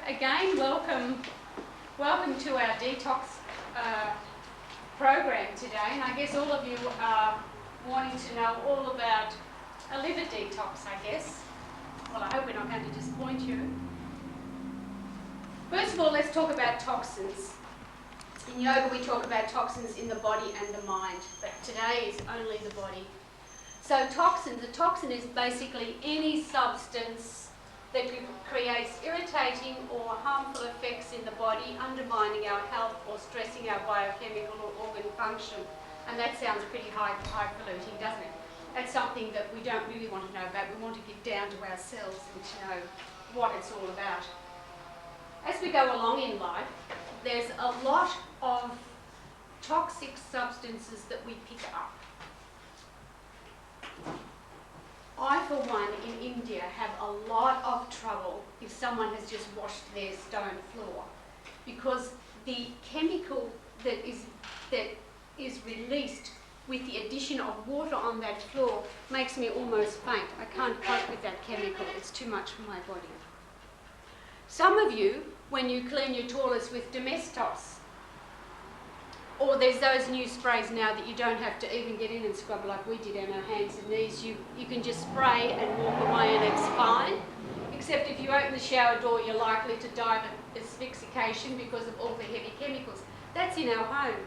again, welcome to our Detox program today, and I guess all of you are wanting to know all about a liver detox, I guess. Well, I hope we're not going to disappoint you. First of all, let's talk about toxins. In yoga, we talk about toxins in the body and the mind, but today is only the body. So toxins, a toxin is basically any substance that creates irritating or harmful effects in the body, undermining our health or stressing our biochemical or organ function. And that sounds pretty highfalutin, doesn't it? That's something that we don't really want to know about. We want to get down to ourselves and to know what it's all about. As we go along in life, there's a lot of toxic substances that we pick up. I, for one, in India, have a lot of trouble if someone has just washed their stone floor, because the chemical that is released with the addition of water on that floor makes me almost faint. I can't cope with that chemical. It's too much for my body. Some of you, when you clean your toilets with Domestos, or there's those new sprays now that you don't have to even get in and scrub like we did on our hands and knees. You can just spray and walk away and it's fine. Except if you open the shower door, you're likely to die of asphyxiation because of all the heavy chemicals. That's in our home.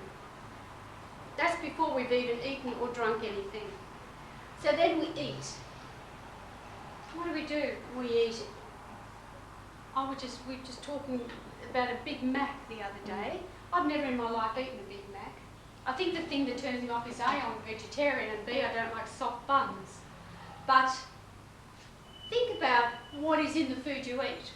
That's before we've even eaten or drunk anything. So then we eat. What do? We eat. We're just talking about a Big Mac the other day. I've never in my life eaten a Big Mac. I think the thing that turns me off is A, I'm a vegetarian, and B, I don't like soft buns. But think about what is in the food you eat.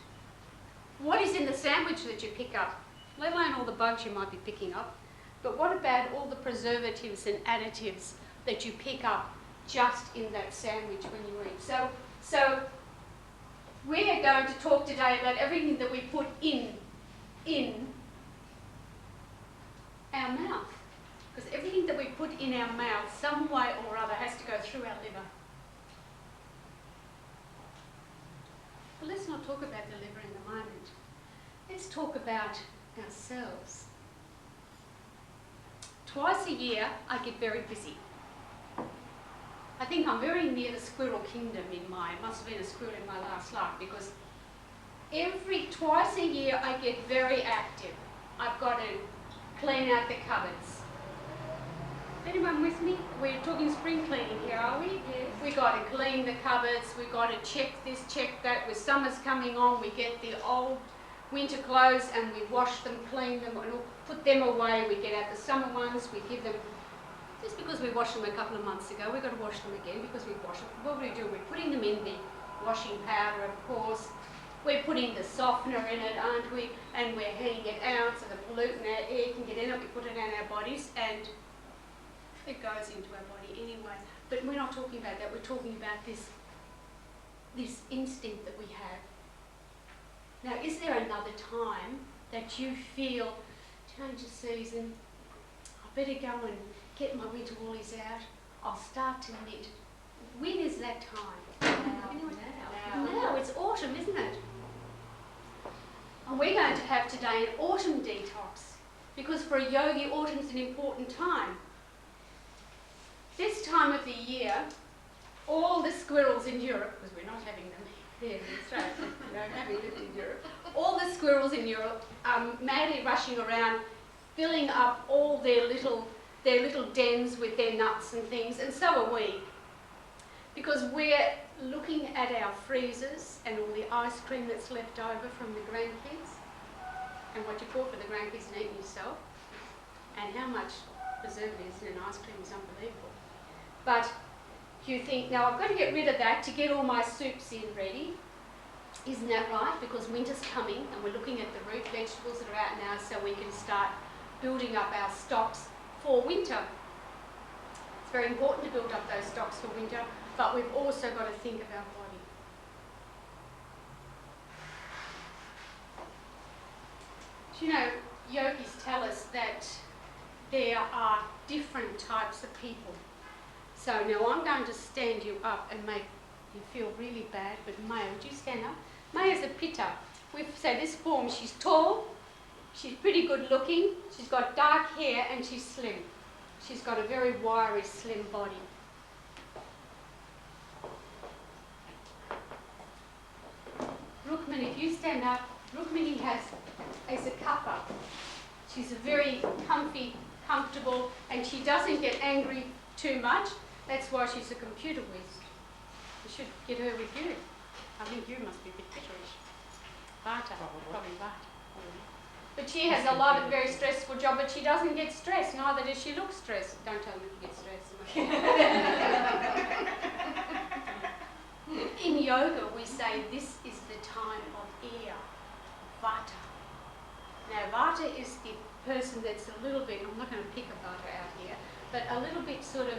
What is in the sandwich that you pick up, let alone all the bugs you might be picking up. But what about all the preservatives and additives that you pick up just in that sandwich when you eat? So we're going to talk today about everything that we put in our mouth, because everything that we put in our mouth, some way or other, has to go through our liver. But let's not talk about the liver in the moment. Let's talk about ourselves. Twice a year, I get very busy. I think I'm very near the squirrel kingdom in mine. It must have been a squirrel in my last life, because twice a year I get very active. I've got to clean out the cupboards. Anyone with me? We're talking spring cleaning here, are we? Yes. We've got to clean the cupboards, we've got to check this, check that. With summer's coming on, we get the old winter clothes and we wash them, clean them, and put them away. We get out the summer ones, we give them, just because we washed them a couple of months ago, we've got to wash them again because we wash them. What do? We're putting them in the washing powder, of course. We're putting the softener in it, aren't we? And we're heating it out so the pollutant air can get in it. We put it in our bodies and it goes into our body anyway. But we're not talking about that. We're talking about this instinct that we have. Now, is there another time that you feel, change of season, I better go and get my winter woolies out, I'll start to knit? When is that time? Now, it's autumn, isn't it? And we're going to have today an autumn detox, because for a yogi, autumn's an important time. This time of the year, all the squirrels in Europe, because we're not having them here in Australia, we don't have it in Europe, all the squirrels in Europe are madly rushing around, filling up all their little dens with their nuts and things, and so are we. Because we're looking at our freezers and all the ice cream that's left over from the grandkids, and what you bought for the grandkids and eating yourself, and how much preservatives in an ice cream is unbelievable. But you think, now I've got to get rid of that to get all my soups in ready. Isn't that right? Because winter's coming and we're looking at the root vegetables that are out now so we can start building up our stocks for winter. It's very important to build up those stocks for winter, but we've also got to think of our body. Do you know, yogis tell us that there are different types of people. So now I'm going to stand you up and make you feel really bad, but Maya, would you stand up? Maya's a pitta. we say this form, she's tall, she's pretty good looking, she's got dark hair and she's slim. She's got a very wiry, slim body. Rukmini, if you stand up, Rukmini is a kappa. She's a very comfortable, and she doesn't get angry too much. That's why she's a computer whiz. You should get her with you. I think you must be a bit bitterish. Vata, probably Vata. But she has a lot of very stressful job, but she doesn't get stressed, neither does she look stressed. Don't tell me if you get stressed. In yoga, we say this is the time of air, Vata. Now, Vata is the person that's a little bit, I'm not going to pick a Vata out here, but a little bit sort of,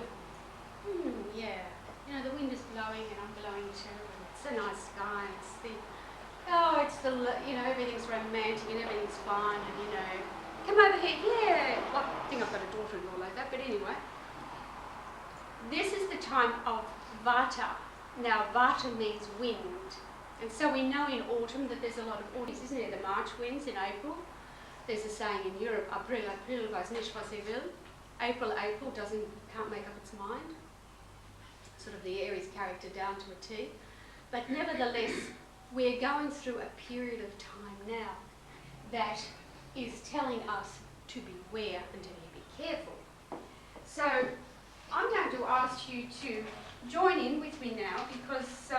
yeah, you know, the wind is blowing and I'm blowing too, and it's a nice sky, it's the, you know, everything's romantic and everything's fun, and, you know, come over here, yeah. Well, I think I've got a daughter-in-law like that, but anyway. This is the time of Vata. Now, Vata means wind. And so we know in autumn that there's a lot of autumn, isn't there? The March winds in April. There's a saying in Europe, April was nicht was sie will. April can't make up its mind. Sort of the Aries character down to a T. But nevertheless, we're going through a period of time now that is telling us to beware and to be careful. So I'm going to ask you to join in with me now, because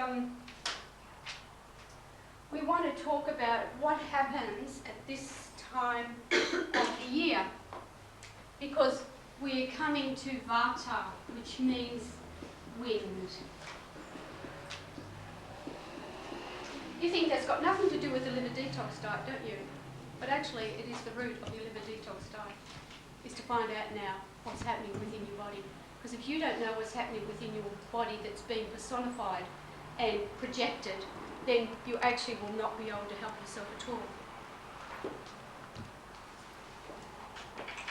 we want to talk about what happens at this time of the year, because we're coming to Vata, which means wind. You think that's got nothing to do with the liver detox diet, don't you? But actually it is the root of your liver detox diet, is to find out now what's happening within your body. Because if you don't know what's happening within your body that's being personified and projected, then you actually will not be able to help yourself at all.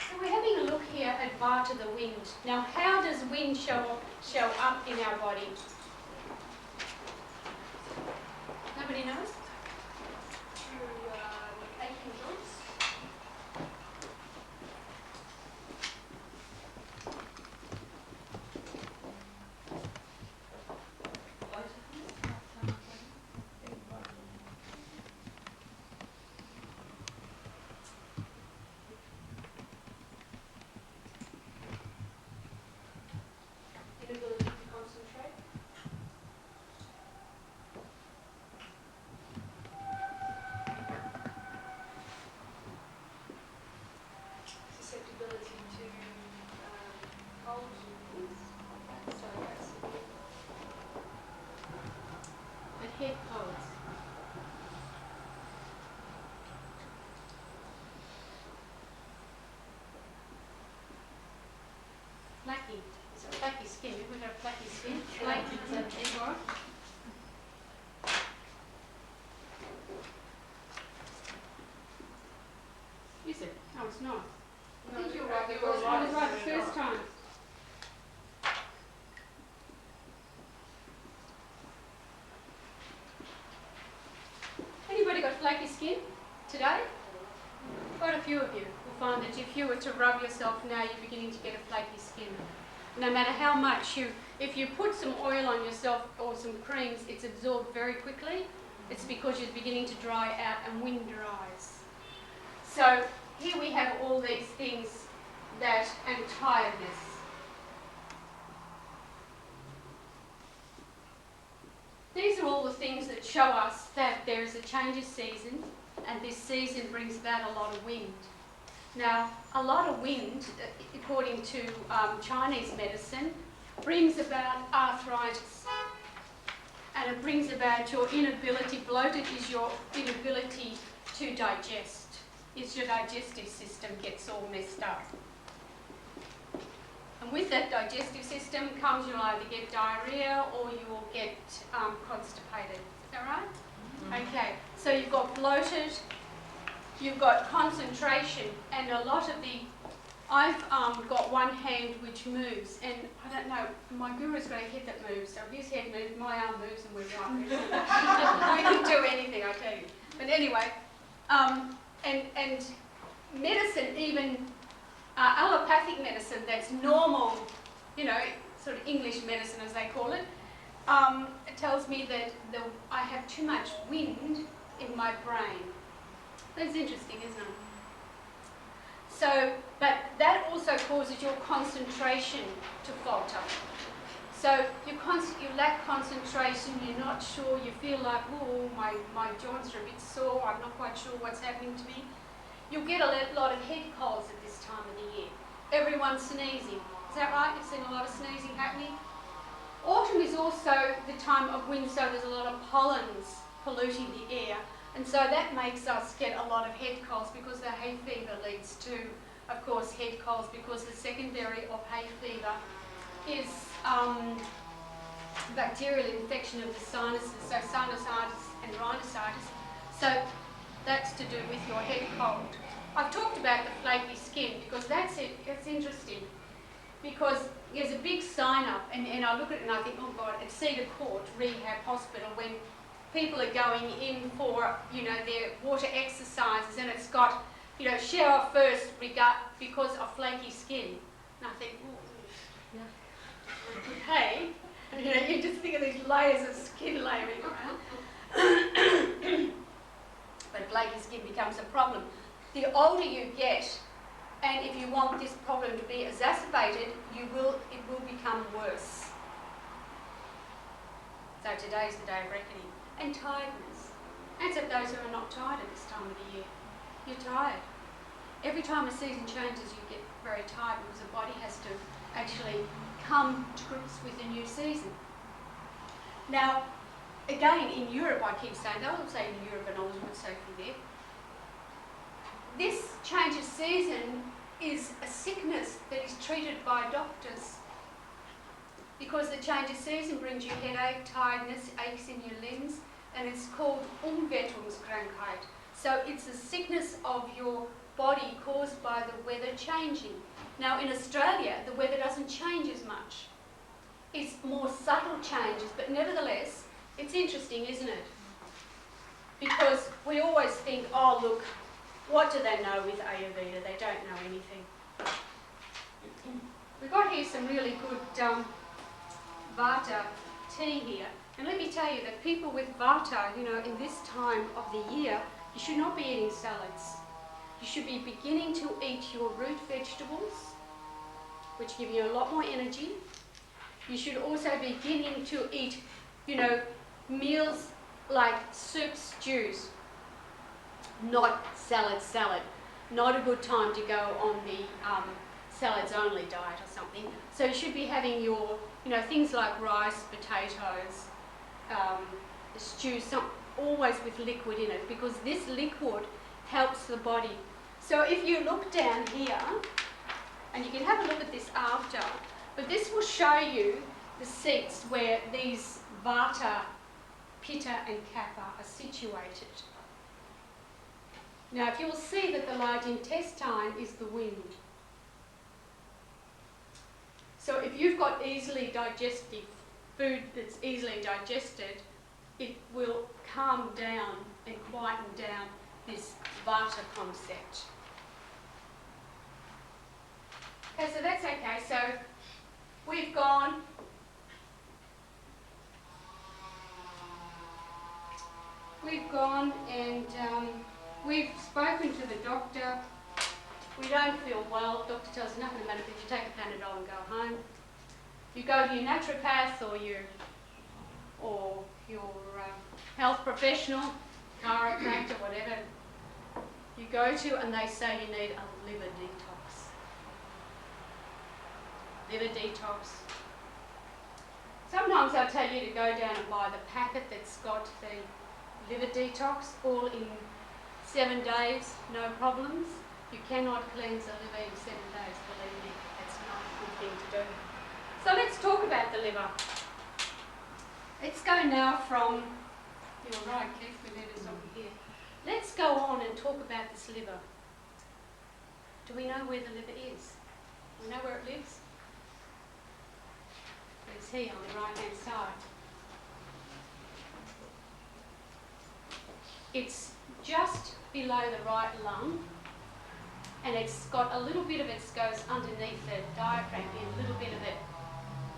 So we're having a look here at Vata, the wind. Now, how does wind show up in our body? Nobody knows? Through aching joints. Inability to concentrate. Susceptibility to cold things. And head colds. Flaky. Is it flaky skin? We've got flaky skin. Flaky, is that Igor? Is it? No, it's not. I think you're right. I was right the first time. Anybody got flaky skin today? Quite a few of you will find that if you were to rub yourself now, you're beginning to get a flaky skin. No matter how much if you put some oil on yourself or some creams, it's absorbed very quickly. It's because you're beginning to dry out and wind dries. So here we have all these things and tiredness. These are all the things that show us that there is a change of season, and this season brings about a lot of wind. Now, a lot of wind, according to Chinese medicine, brings about arthritis. And it brings about your inability, bloated is your inability to digest. It's your digestive system gets all messed up. And with that digestive system comes you'll either get diarrhea or you will get constipated. Is that right? Mm-hmm. Okay, so you've got bloated, you've got concentration, and a lot of the I've got one hand which moves, and I don't know, my guru's got a head that moves, so his head moves, my arm moves, and we're right. We can do anything, I tell you. But anyway, and medicine, even allopathic medicine that's normal, you know, sort of English medicine as they call it, it tells me that I have too much wind in my brain. That's interesting, isn't it? So, but that also causes your concentration to falter. So you lack concentration, you're not sure, you feel like, oh, my joints are a bit sore, I'm not quite sure what's happening to me. You'll get a lot of head colds at this time of the year. Everyone's sneezing. Is that right? You've seen a lot of sneezing happening? Autumn is also the time of wind, so there's a lot of pollens polluting the air. And so that makes us get a lot of head colds because the hay fever leads to, of course, head colds because the secondary of hay fever is bacterial infection of the sinuses, so sinusitis and rhinositis. So that's to do with your head cold. I've talked about the flaky skin because that's interesting because there's a big sign up and I look at it and I think, oh God, at Cedar Court Rehab Hospital when people are going in for, you know, their water exercises and it's got, you know, shower first because of flaky skin. And I think, oh, yeah. Hey, you know, you just think of these layers of skin layering around. But flaky skin becomes a problem. The older you get, and if you want this problem to be exacerbated, it will become worse. So today's the day of reckoning. And tiredness. And so those who are not tired at this time of the year, you're tired. Every time a season changes, you get very tired because the body has to actually come to grips with a new season. Now, again, in Europe, I keep saying, I will say in Europe and I would say from there, this change of season is a sickness that is treated by doctors because the change of season brings you headache, tiredness, aches in your limbs, and it's called Umweltungskrankheit. So it's a sickness of your body caused by the weather changing. Now in Australia, the weather doesn't change as much. It's more subtle changes, but nevertheless, it's interesting, isn't it? Because we always think, oh look, what do they know with Ayurveda? They don't know anything. We've got here some really good Vata tea here. And let me tell you that people with Vata, you know, in this time of the year, you should not be eating salads. You should be beginning to eat your root vegetables, which give you a lot more energy. You should also be beginning to eat, you know, meals like soups, stews, not salad. Not a good time to go on the salads only diet or something. So you should be having your, you know, things like rice, potatoes, stew, always with liquid in it because this liquid helps the body. So if you look down here, and you can have a look at this after, but this will show you the seats where these Vata, Pitta and Kapha are situated. Now if you'll see that the large intestine is the wind. So if you've got easily digestive food that's easily digested, it will calm down and quieten down this Vata concept. Okay, so that's okay. So we've gone and we've spoken to the doctor. We don't feel well. The doctor tells us nothing about it, but you take a Panadol and go home. You go to your naturopath or your health professional, chiropractor, whatever you go to, and they say you need a liver detox. Liver detox. Sometimes they'll tell you to go down and buy the packet that's got the liver detox, all in 7 days, no problems. You cannot cleanse the liver in 7 days, believe me. That's not a good thing to do. So let's talk about the liver. Let's go now from, you're right, Keith, we need to stop here. Let's go on and talk about this liver. Do we know where the liver is? You know where it lives? It's here on the right hand side. It's just below the right lung, and it's got a little bit of it goes underneath the diaphragm, and a little bit of it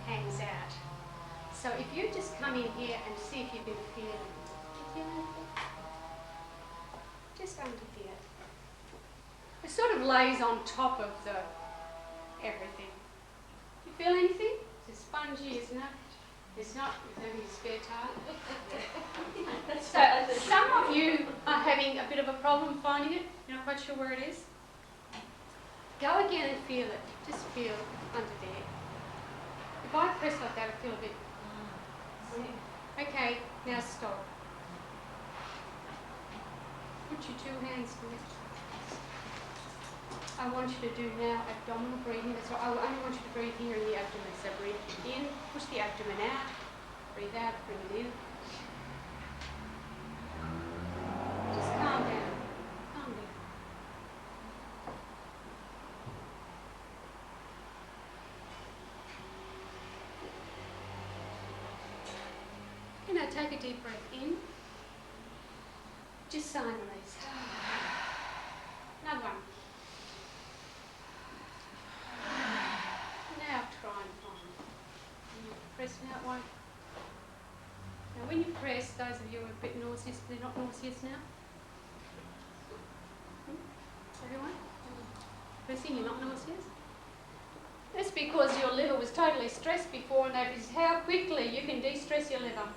hangs out. So if you just come in here and see if you can feel it. Do you feel anything? Just under here. It sort of lays on top of the everything. You feel anything? It's spongy, isn't it? It's not. It's having a spare tire. So some of you are having a bit of a problem finding it. You're not quite sure where it is. Go again and feel it. Just feel under there. If I press like that, I feel a bit. Okay, now stop. Put your two hands there. I want you to do now abdominal breathing. That's right. I only want you to breathe here in the abdomen. So breathe in, push the abdomen out, breathe out, bring it in. Just calm down. Calm down. You know, take a deep breath in. Just sigh and release. Another one. Now try and find it. Pressing out one. Now when you press, those of you who are a bit nauseous, they're not nauseous now? Everyone? Pressing, you're not nauseous? That's because your liver was totally stressed before, and that is how quickly you can de-stress your liver.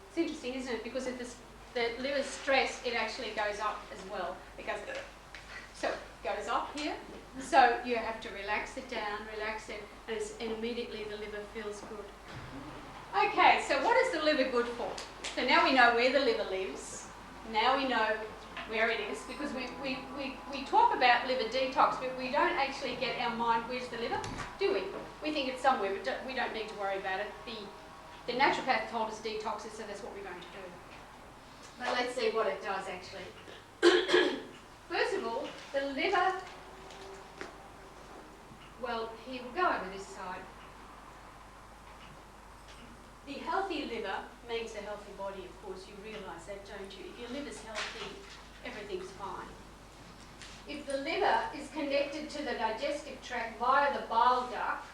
It's interesting, isn't it? Because if the liver's stressed, it actually goes up as well. It goes, so it goes up here. So you have to relax it down, relax it, and immediately the liver feels good. Okay, so what is the liver good for? So now we know where the liver lives. Now we know where it is, because we talk about liver detox, but we don't actually get our mind, where's the liver? Do we? We think it's somewhere, but we don't need to worry about it. The naturopath told us detox it, so that's what we're going to do. But let's see what it does actually. First of all, the liver, well, here we'll go over this side. The healthy liver makes a healthy body, of course, you realise that, don't you? If your liver's healthy, everything's fine. If the liver is connected to the digestive tract via the bile duct,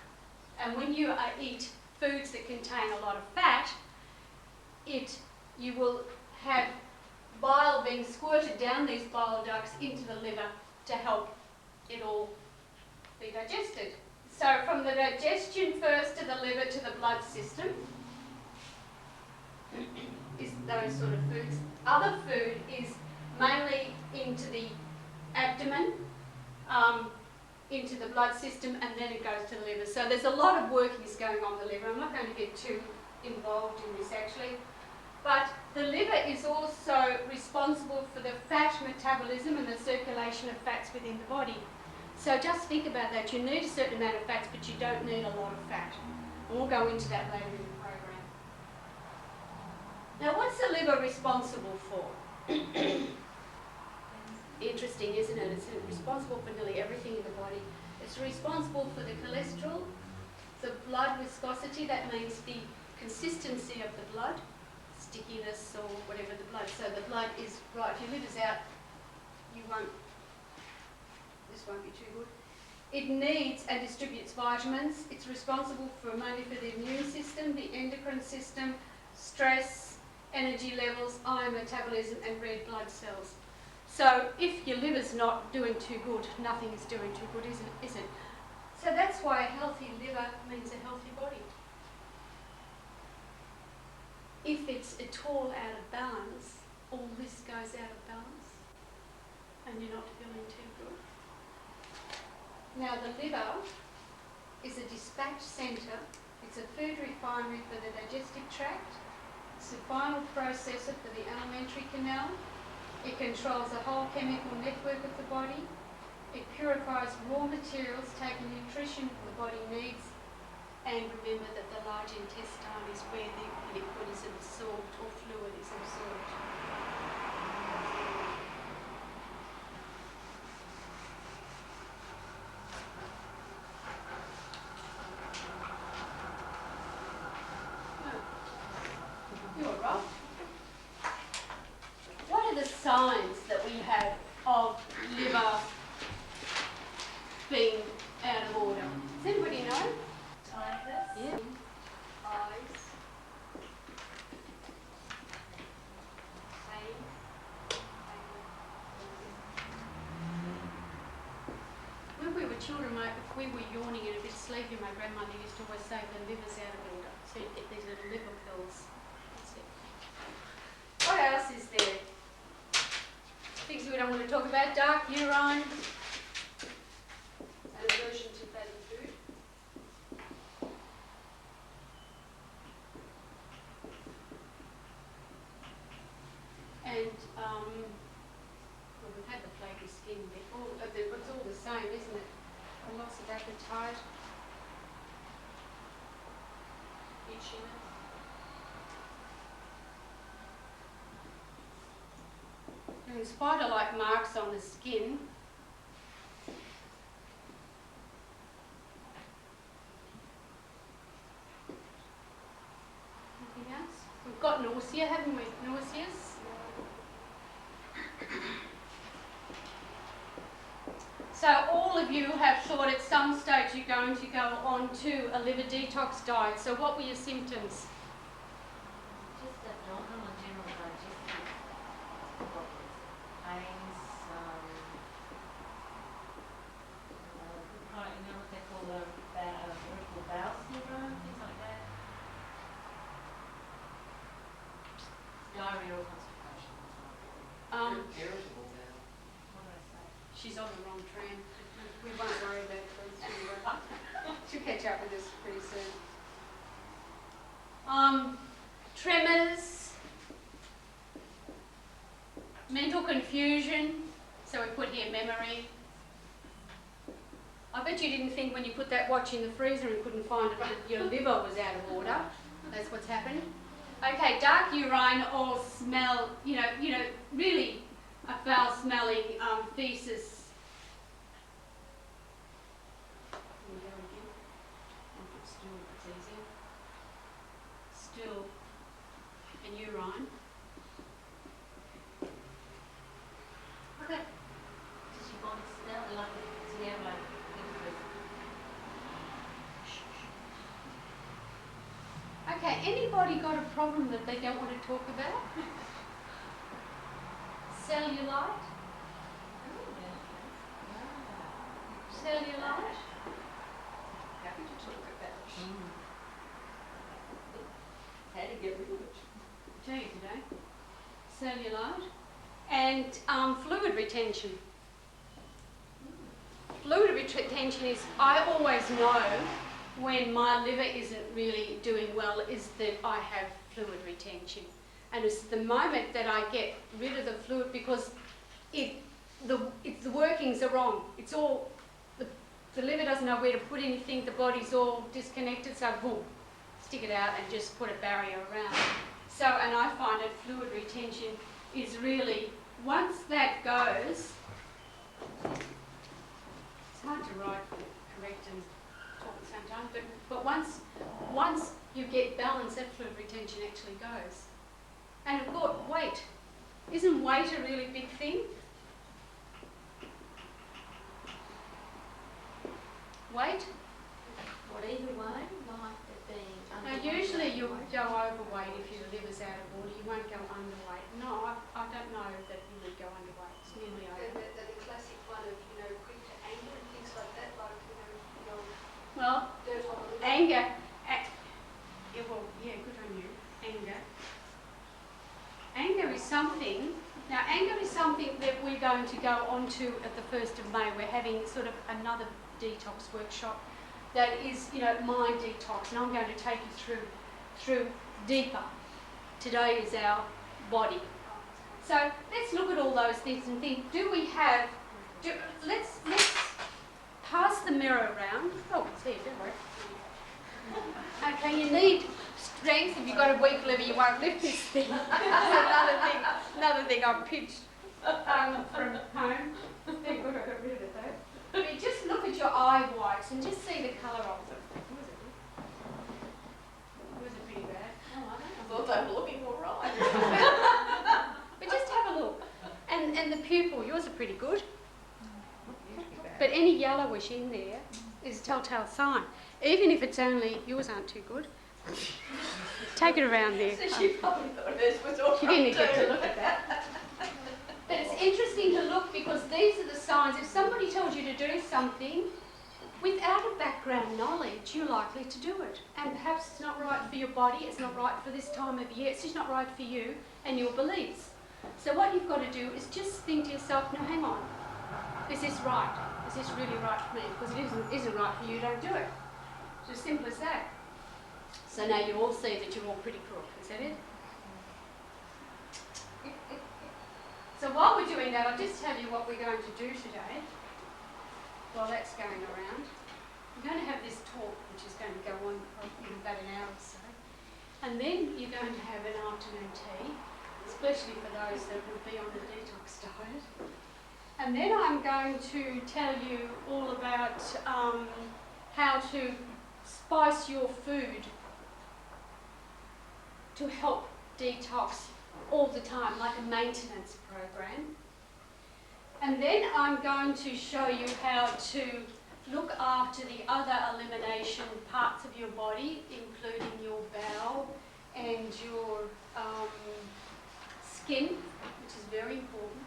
and when you eat foods that contain a lot of fat, you will have bile being squirted down these bile ducts into the liver to help it all be digested. So from the digestion first to the liver to the blood system is those sort of foods. Other food is mainly into the abdomen, into the blood system, and then it goes to the liver. So there's a lot of workings going on the liver. I'm not going to get too involved in this actually. But the liver is also responsible for the fat metabolism and the circulation of fats within the body. So just think about that. You need a certain amount of fats, but you don't need a lot of fat. And we'll go into that later in the program. Now, what's the liver responsible for? Interesting, isn't it? It's responsible for nearly everything in the body. It's responsible for the cholesterol, the blood viscosity, that means the consistency of the blood, stickiness or whatever the blood. So the blood is right. If your liver's out, this won't be too good. It needs and distributes vitamins. It's responsible for mainly for the immune system, the endocrine system, stress, energy levels, iron metabolism, and red blood cells. So if your liver's not doing too good, nothing is doing too good, is it? So that's why a healthy liver means a healthy body. If it's at all out of balance, all this goes out of balance and you're not feeling too good. Now the liver is a dispatch centre. It's a food refinery for the digestive tract. It's the final processor for the alimentary canal. It controls the whole chemical network of the body. It purifies raw materials, taking nutrition the body needs. And remember that the large intestine is where the liquid is absorbed or fluid is absorbed. we were yawning and a bit sleepy, my grandmother used to always say the liver's out of order. So you get these little liver pills. That's it. What else is there? Things we don't want to talk about. Dark urine. An aversion to fatty food. And well, we've had the flaky skin before. It's all the same, isn't it? A loss of appetite, itchiness. And spider-like marks on the skin. Anything else? We've got nausea, haven't we? Nauseous. So all of you have thought at some stage you're going to go on to a liver detox diet. So what were your symptoms? Just abdominal and general digestive problems, pains, chronic, you know what they call irritable bowel syndrome, things like that. Diarrhea or constipation. Irritable bowel. What did I say? She's on the wrong tram. We won't worry about it. She'll catch up with us pretty soon. Tremors, mental confusion. So we put here memory. I bet you didn't think when you put that watch in the freezer and couldn't find it that your liver was out of order. That's what's happened. Okay, dark urine or smell, you know, really a foul-smelling feces. Stool and urine. Okay. Does your body smell like, do you have like Okay, anybody got a problem that they don't want to talk about? Cellulite? Cellulite? Happy to talk about how to get rid of it. Tell you today. Cellulite and fluid retention. Fluid retention is, I always know when my liver isn't really doing well is that I have fluid retention. And it's the moment that I get rid of the fluid because the workings are wrong. It's all, the liver doesn't know where to put anything, the body's all disconnected, so boom, stick it out and just put a barrier around. So, and I find that fluid retention is really, once that goes, it's hard to write correct and talk at the same time, but once you get balance, that fluid retention actually goes. And of course, weight. Isn't weight a really big thing? Weight? what either way, like it being Now usually you'll go overweight if your liver's out of order, you won't go underweight. No, I don't know that you would go underweight, it's nearly over. The classic one of, quick to anger and things like that, like, Well, dirt on the liver. anger, yeah, well, yeah, good on you, anger. Anger is something, now anger is something that we're going to go on to at the 1st of May. We're having sort of another detox workshop that is, mind detox, and I'm going to take you through deeper. Today is our body. So let's look at all those things and think, let's pass the mirror around. Oh, it's here, don't worry. Okay, you need strength. If you've got a weak liver, you won't lift this thing. Another thing I pitched from home. Thank God I got rid of it though. But just look at your eye whites and just see the colour of them. Was it pretty bad? Oh, I don't know. I thought they were looking all right. But just have a look. And the pupil, yours are pretty good. But any yellowish in there is a telltale sign. Even if it's only, yours aren't too good. Take it around there. So she probably thought hers was all right. She didn't get to look at that. But it's interesting to look because these are the signs. If somebody tells you to do something, without a background knowledge, you're likely to do it. And perhaps it's not right for your body, it's not right for this time of year, it's just not right for you and your beliefs. So what you've got to do is just think to yourself, no, hang on, is this right? Is this really right for me? Because it isn't right for you, don't do it. It's as simple as that. So now you all see that you're all pretty crook, is that it? So while we're doing that, I'll just tell you what we're going to do today. While that's going around, we're going to have this talk, which is going to go on in about an hour or so. And then you're going to have an afternoon tea, especially for those that will be on the detox diet. And then I'm going to tell you all about how to spice your food to help detox all the time, like a maintenance program. And then I'm going to show you how to look after the other elimination parts of your body, including your bowel and your skin, which is very important.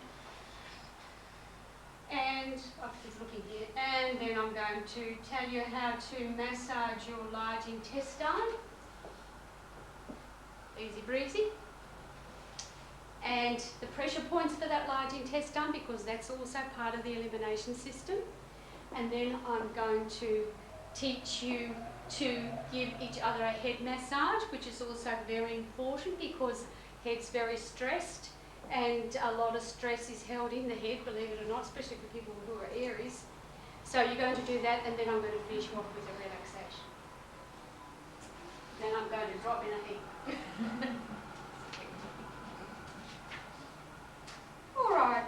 And I'm just looking here. And then I'm going to tell you how to massage your large intestine. Easy breezy. And the pressure points for that large intestine, because that's also part of the elimination system. And then I'm going to teach you to give each other a head massage, which is also very important because head's very stressed, and a lot of stress is held in the head, believe it or not, especially for people who are Aries. So you're going to do that, and then I'm going to finish you off with a relaxation. Then I'm going to drop in a heap. All right.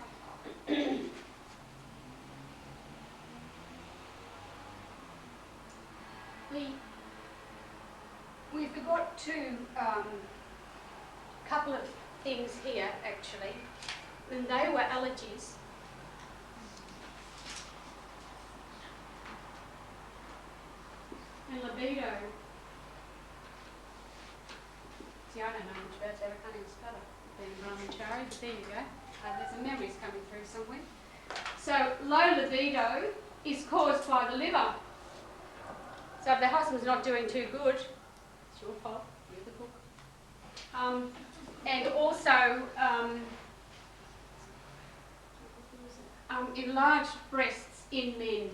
We've got to couple of things here actually, and they were allergies. And libido. See, I don't know much about that, I can't even spell it. Being brahmachari, but there you go. There's some memories coming through somewhere. So low libido is caused by the liver. So if the husband's not doing too good, it's your fault, you're the cook. And also enlarged breasts in men.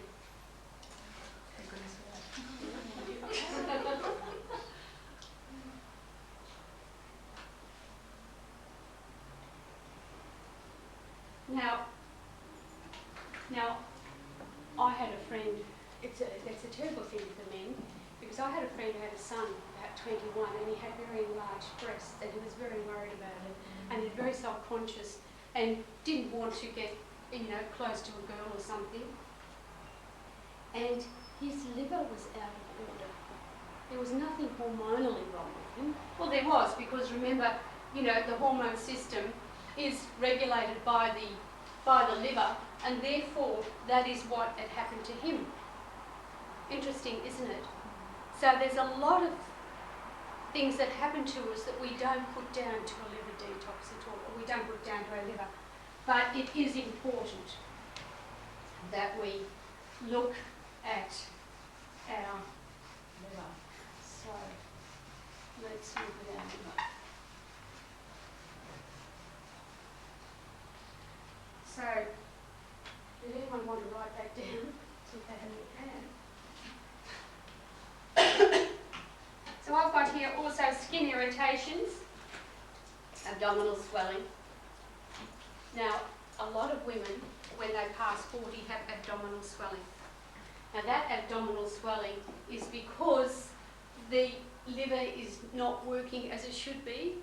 Now, I had a friend, it's a terrible thing for men, because I had a friend who had a son, about 21, and he had very enlarged breasts, and he was very worried about it, and he was very self-conscious, and didn't want to get, close to a girl or something. And his liver was out of order. There was nothing hormonally wrong with him. Well, there was, because remember, the hormone system is regulated by the liver, and therefore that is what had happened to him. Interesting, isn't it? So there's a lot of things that happen to us that we don't put down to a liver detox at all, or we don't put down to our liver. But it is important that we look at our liver. So let's look at our liver. So, did anyone want to write that down? See if they have a pen. So I've got here also skin irritations, abdominal swelling. Now, a lot of women, when they pass 40, have abdominal swelling. Now that abdominal swelling is because the liver is not working as it should be,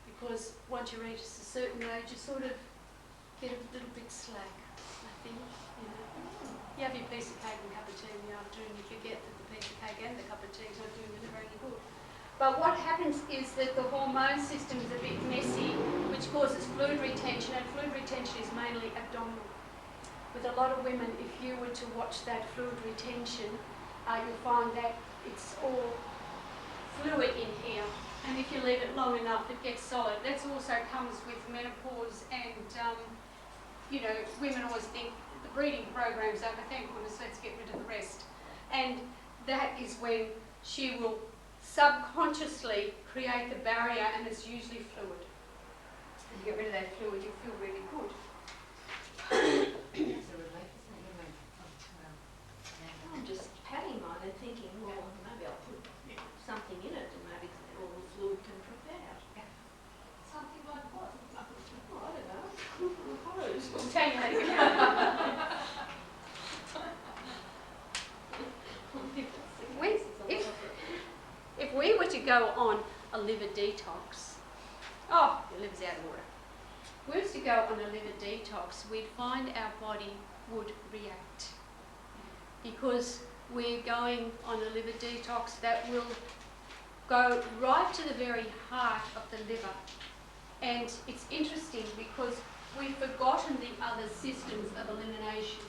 because once you reach a certain age, you sort of get a little bit slack, I think. You have your piece of cake and cup of tea in the afternoon, you forget that the piece of cake and the cup of tea is not doing the liver any good. But what happens is that the hormone system is a bit messy, which causes fluid retention, and fluid retention is mainly abdominal. With a lot of women, if you were to watch that fluid retention, you'll find that it's all fluid in here, and if you leave it long enough, it gets solid. That also comes with menopause, and women always think the the breeding program's over, thank goodness, let's get rid of the rest. And that is when she will subconsciously create the barrier, and it's usually fluid. If you get rid of that fluid, you'll feel really good. That's a relief, isn't it? I'm just patting mine and thinking, well, maybe I'll put something in it and maybe all the fluid can drip out. Something like what? Oh, I don't know. Hose. We'll tell you how to get out. If we were to go on a liver detox, oh, your liver's out of order. If we were to go on a liver detox, we'd find our body would react. Because we're going on a liver detox that will go right to the very heart of the liver. And it's interesting because we've forgotten the other systems of elimination.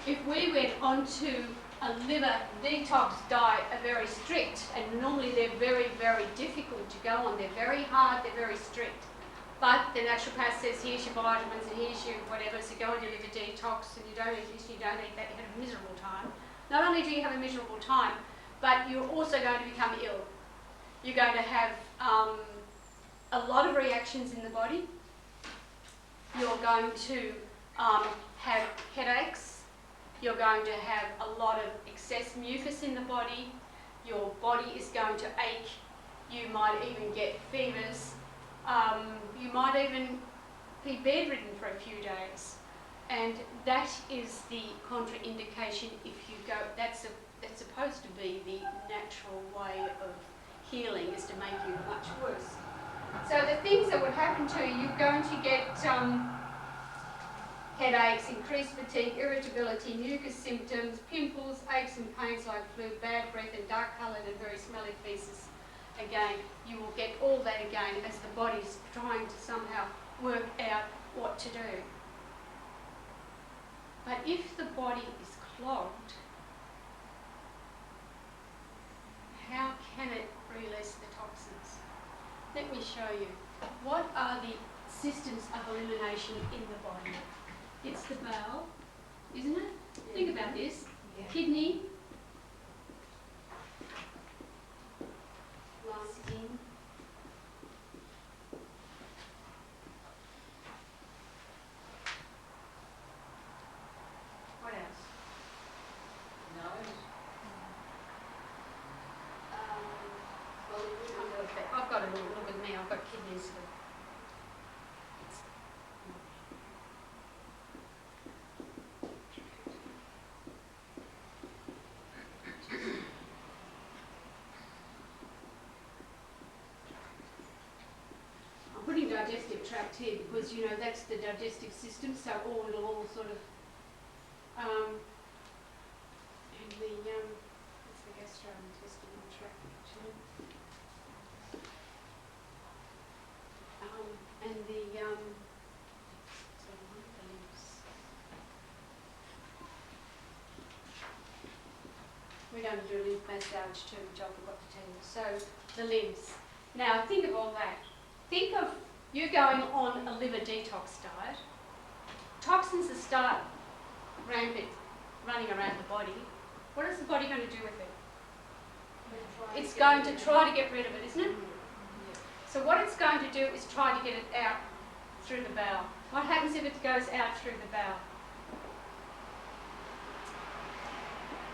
If we went onto a liver detox diet, a very strict, and normally they're very, very difficult to go on. They're very hard, they're very strict. But the naturopath says, here's your vitamins and here's your whatever, so go on your liver detox and you don't eat this, you don't eat that, you have a miserable time. Not only do you have a miserable time, but you're also going to become ill. You're going to have a lot of reactions in the body. You're going to have headaches. You're going to have a lot of excess mucus in the body. Your body is going to ache. You might even get fevers. You might even be bedridden for a few days. And that is the contraindication if you go, that's supposed to be the natural way of healing, is to make you much worse. So the things that would happen to you, you're going to get headaches, increased fatigue, irritability, mucus symptoms, pimples, aches and pains like flu, bad breath and dark-coloured and very smelly feces. Again, you will get all that again as the body's trying to somehow work out what to do. But if the body is clogged, how can it release the toxins? Let me show you. What are the systems of elimination in the body? It's the bowel, isn't it? Yeah. Think about this. Yeah. Kidney, skin, what else? Nose. I've got a little, look at me, I've got kidneys. I'm putting digestive tract here because, you know, that's the digestive system, so it'll all sort of, and the, that's the gastrointestinal tract actually. And the, so one of the limbs. We're going to do a lymph massage too, which I forgot to tell you. So, the limbs. Now, think of all that. Think of you going on a liver detox diet. Toxins that start rampant, running around the body. What is the body going to do with it? It's going to try to get rid of it, isn't it? So what it's going to do is try to get it out through the bowel. What happens if it goes out through the bowel?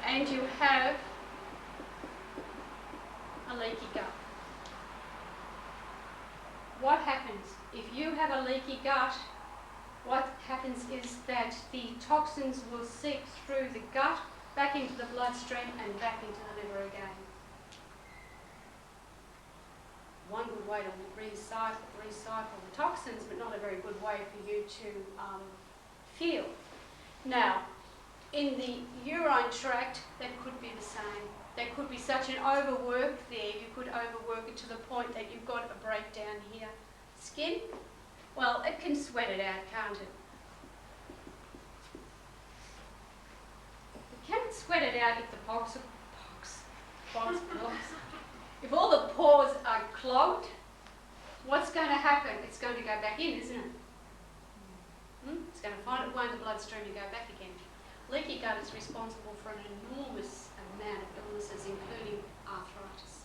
And you have a leaky gut. What happens? If you have a leaky gut, what happens is that the toxins will seep through the gut, back into the bloodstream and back into the liver again. One good way to recycle the toxins, but not a very good way for you to feel. Now, in the urine tract, that could be the same. There could be such an overwork there, you could overwork it to the point that you've got a breakdown here. Skin, well, it can sweat it out, can't it? It can sweat it out if the If all the pores are clogged, what's going to happen? It's going to go back in, isn't it? It's going to find its way in the bloodstream and go back again. Leaky gut is responsible for an enormous amount of illnesses, including arthritis.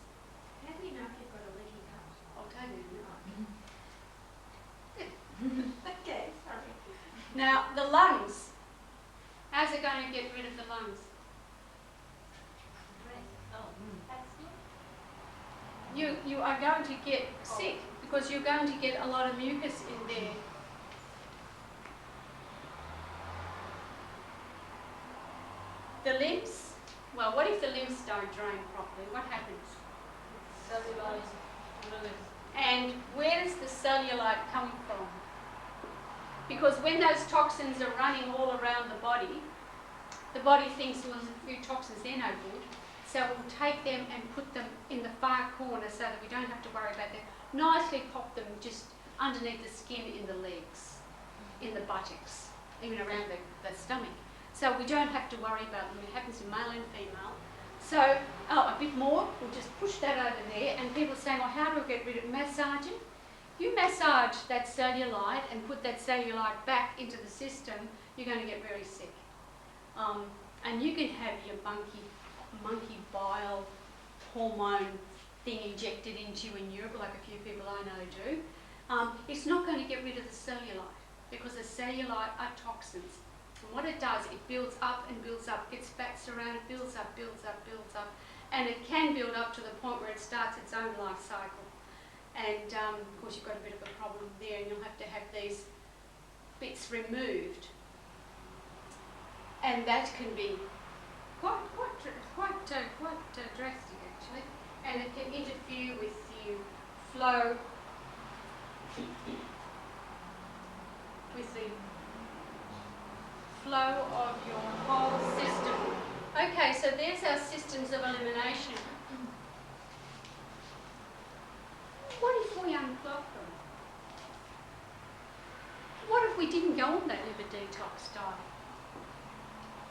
How do you know if you've got a leaky gut? I'll tell you now. Okay, sorry. Now, the lungs. How's it going to get rid of the lungs? You are going to get sick because you're going to get a lot of mucus in there. The limbs, well, what if the limbs don't drain properly? What happens? Cellulose. And where does the cellulite come from? Because when those toxins are running all around the body thinks, well, there's a few toxins, they're no good. So we'll take them and put them in the far corner so that we don't have to worry about them. Nicely pop them just underneath the skin in the legs, in the buttocks, even around the stomach. So we don't have to worry about them. It happens in male and female. So, a bit more, we'll just push that over there. And people are saying, well, how do I get rid of massaging? You massage that cellulite and put that cellulite back into the system, you're going to get very sick. And you can have your monkey bile hormone thing injected into you in Europe, like a few people I know do. It's not going to get rid of the cellulite because the cellulite are toxins. And what it does, it builds up and builds up, gets fats around it, builds up, builds up, builds up. And it can build up to the point where it starts its own life cycle. And of course you've got a bit of a problem there and you'll have to have these bits removed. And that can be quite drastic actually. And it can interfere with the flow, of your whole system. Okay, so there's our systems of elimination. What if we unclog them? What if we didn't go on that liver detox diet?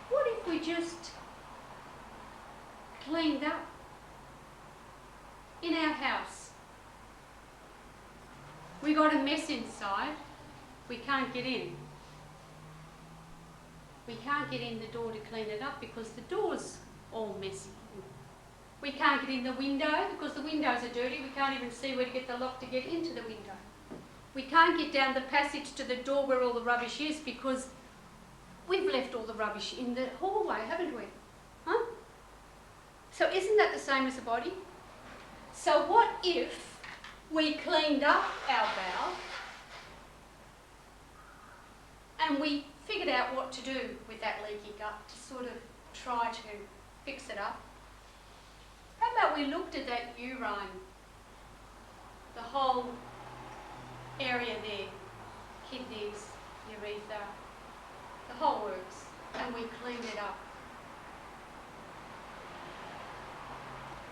What if we just cleaned up in our house? We got a mess inside, we can't get in. We can't get in the door to clean it up because the door's all messy. We can't get in the window because the windows are dirty. We can't even see where to get the lock to get into the window. We can't get down the passage to the door where all the rubbish is because we've left all the rubbish in the hallway, haven't we? Huh? So isn't that the same as the body? So what if we cleaned up our bowel and we figured out what to do with that leaky gut to sort of try to fix it up? How about we looked at that urine, the whole area there, kidneys, urethra, the whole works, and we cleaned it up.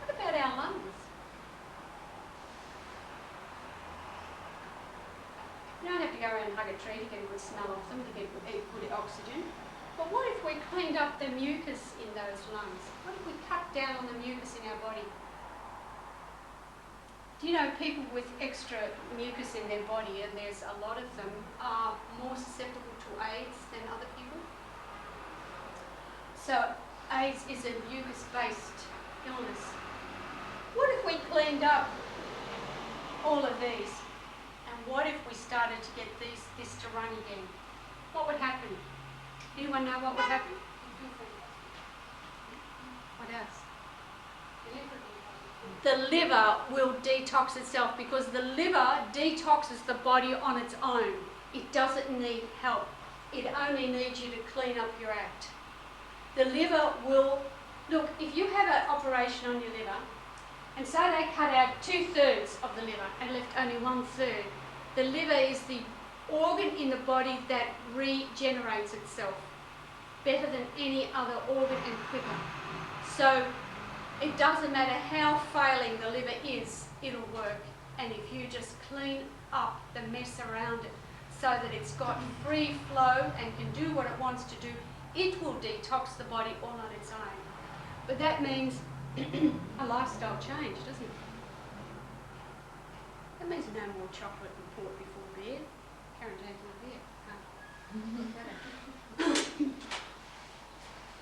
What about our lungs? You don't have to go around and hug a tree to get a good smell off them, to get good oxygen. But what if we cleaned up the mucus in those lungs? What if we cut down on the mucus in our body? Do you know people with extra mucus in their body, and there's a lot of them, are more susceptible to AIDS than other people? So AIDS is a mucus-based illness. What if we cleaned up all of these? And what if we started to get this to run again? What would happen? Anyone know what would happen? What else? The liver will detox itself because the liver detoxes the body on its own. It doesn't need help. It only needs you to clean up your act. The liver will, look, if you have an operation on your liver, and say they cut out 2/3 of the liver and left only 1/3, the liver is the organ in the body that regenerates itself better than any other organ and quicker. So it doesn't matter how failing the liver is, it'll work. And if you just clean up the mess around it so that it's got free flow and can do what it wants to do, it will detox the body all on its own. But that means a lifestyle change, doesn't it? That means no more chocolate and port before bed. Karen, take my beer.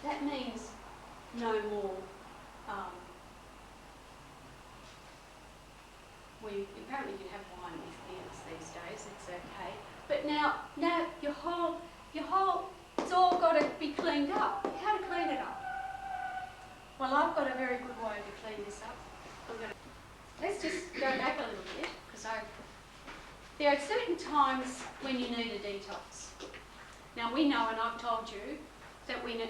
That means no more. Apparently you can have wine with meals these days. It's okay. But now your whole, it's all got to be cleaned up. How to clean it up? Well, I've got a very good way to clean this up. Let's just go back a little bit, because there are certain times when you need a detox. Now we know, and I've told you, that we need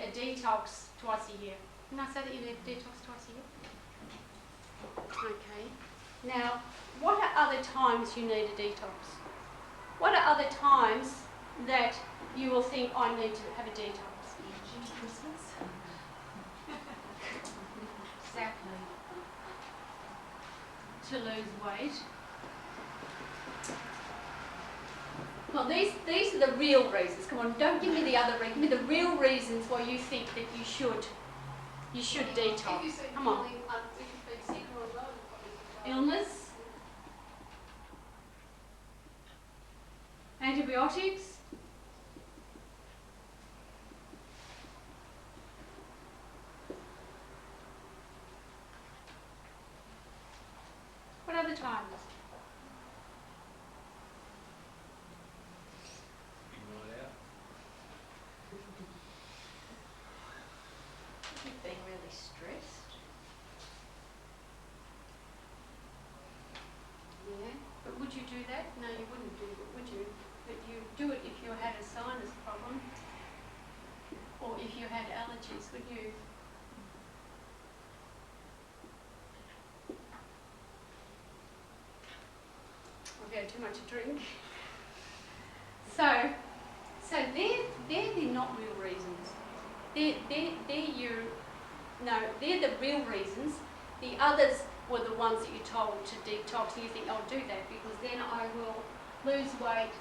a detox twice a year. Didn't I say that you need a detox twice a year? Okay. Now, what are other times you need a detox? What are other times that you will think, I need to have a detox? Christmas. Exactly. To lose weight. Well, these are the real reasons. Come on, don't give me the other reasons. Give me the real reasons why you think that you should detox. If you say Come on. feeling if you've been sick or alone, probably. Illness. Antibiotics. What other times? You've been really stressed. Yeah. But would you do that? No, you wouldn't do it, would you? But you do it if you had a sinus problem, or if you had allergies, would you? I've had too much to drink. So they're not real reasons. They're the real reasons. The others were the ones that you told to detox, and you think, I'll do that because then I will lose weight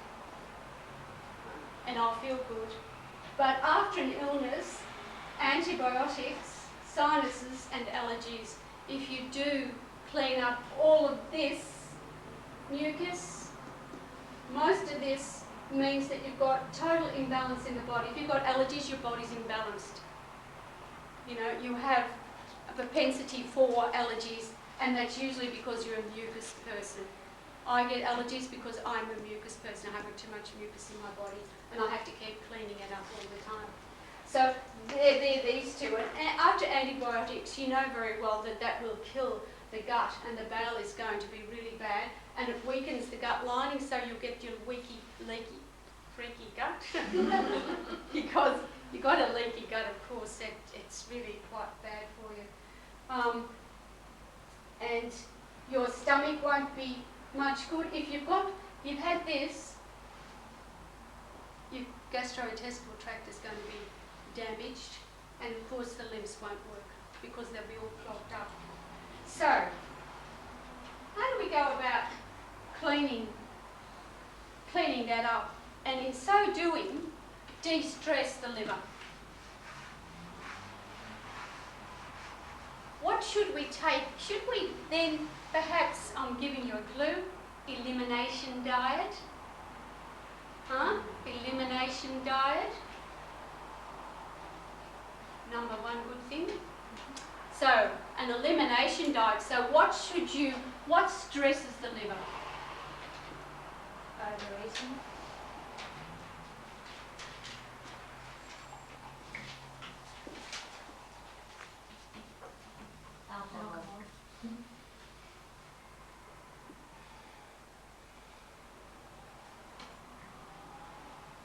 and I'll feel good. But after an illness, antibiotics, sinuses and allergies, if you do clean up all of this mucus, most of this means that you've got total imbalance in the body. If you've got allergies, your body's imbalanced. You know, you have a propensity for allergies, and that's usually because you're a mucus person. I get allergies because I'm a mucus person. I have too much mucus in my body, and I have to keep cleaning it up all the time. So they're these two. And after antibiotics, you know very well that that will kill the gut, and the bowel is going to be really bad, and it weakens the gut lining, so you'll get your leaky, freaky gut. Because you've got a leaky gut, of course, it's really quite bad for you. And your stomach won't be much good. If you've had this, your gastrointestinal tract is going to be damaged, and of course the limbs won't work because they'll be all clogged up. So, how do we go about cleaning that up, and in so doing, de-stress the liver? What should we take? Should we then, perhaps, I'm giving you a clue, elimination diet? Elimination diet. Number one good thing. So, an elimination diet. So what stresses the liver? Overeating. Alcohol.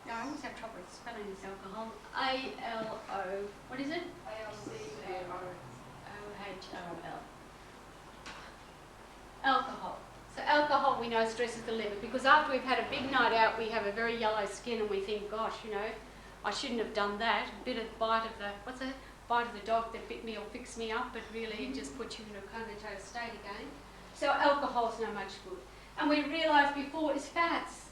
No, I always have trouble spelling this alcohol. A-L-O, what is it? A-L-C-A-R. O-H-O-L. Alcohol. So alcohol we know stresses the liver, because after we've had a big night out we have a very yellow skin and we think, gosh, you know, I shouldn't have done that. A bit of bite of the, bite of the dog that bit me or fixed me up, but really it just puts you in a comatose state again. So alcohol's no much good. And we realised before is fats.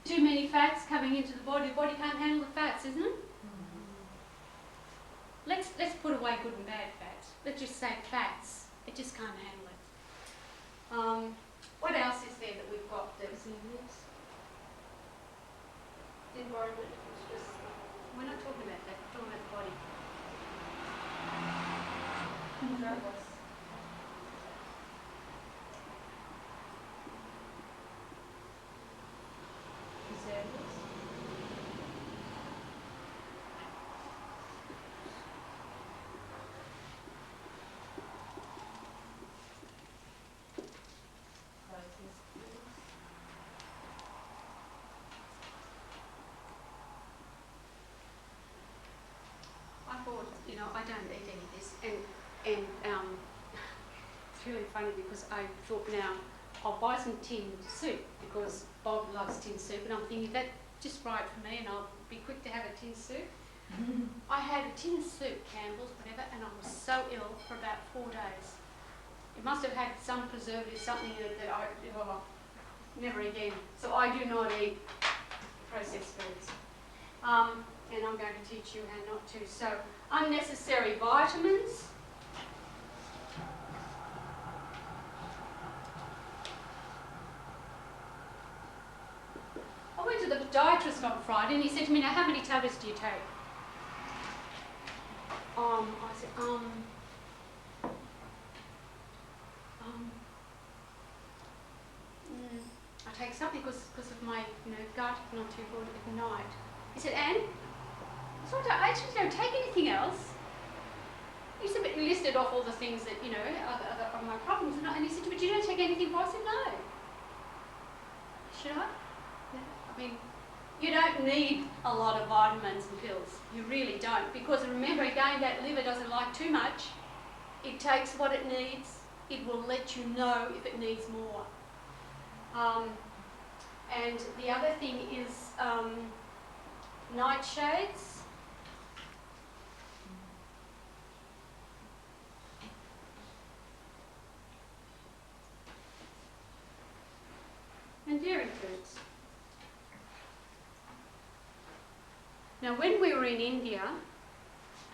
Too many fats coming into the body can't handle the fats, isn't it? let's put away good and bad fats. Let's just say fats. It just can't handle it. What else is there that we've got that's in this? The environment is just We're not talking about that, we're talking about the body. nervous. Preservatives. Processed foods. I thought, I don't eat any of this, and it's really funny because I thought now I'll buy some tinned soup because Bob loves tinned soup, and I'm thinking that's just right for me, and I'll be quick to have a tinned soup. I had a tinned soup, Campbell's, whatever, and I was so ill for about 4 days. It must have had some preservative, something in it that never again. So I do not eat processed foods. And I'm going to teach you how not to. So, unnecessary vitamins. I went to the podiatrist on Friday and he said to me, now how many tablets do you take? I said, I take something because of my gut not too good at night. He said, Anne, so I actually don't take anything else. He said, but you listed off all the things that, are my problems. And he said, but you don't take anything for? I said, no. Should I? Yeah. I mean, you don't need a lot of vitamins and pills. You really don't. Because remember, again, that liver doesn't like too much. It takes what it needs. It will let you know if it needs more. And the other thing is nightshades. And dairy foods. Now, when we were in India,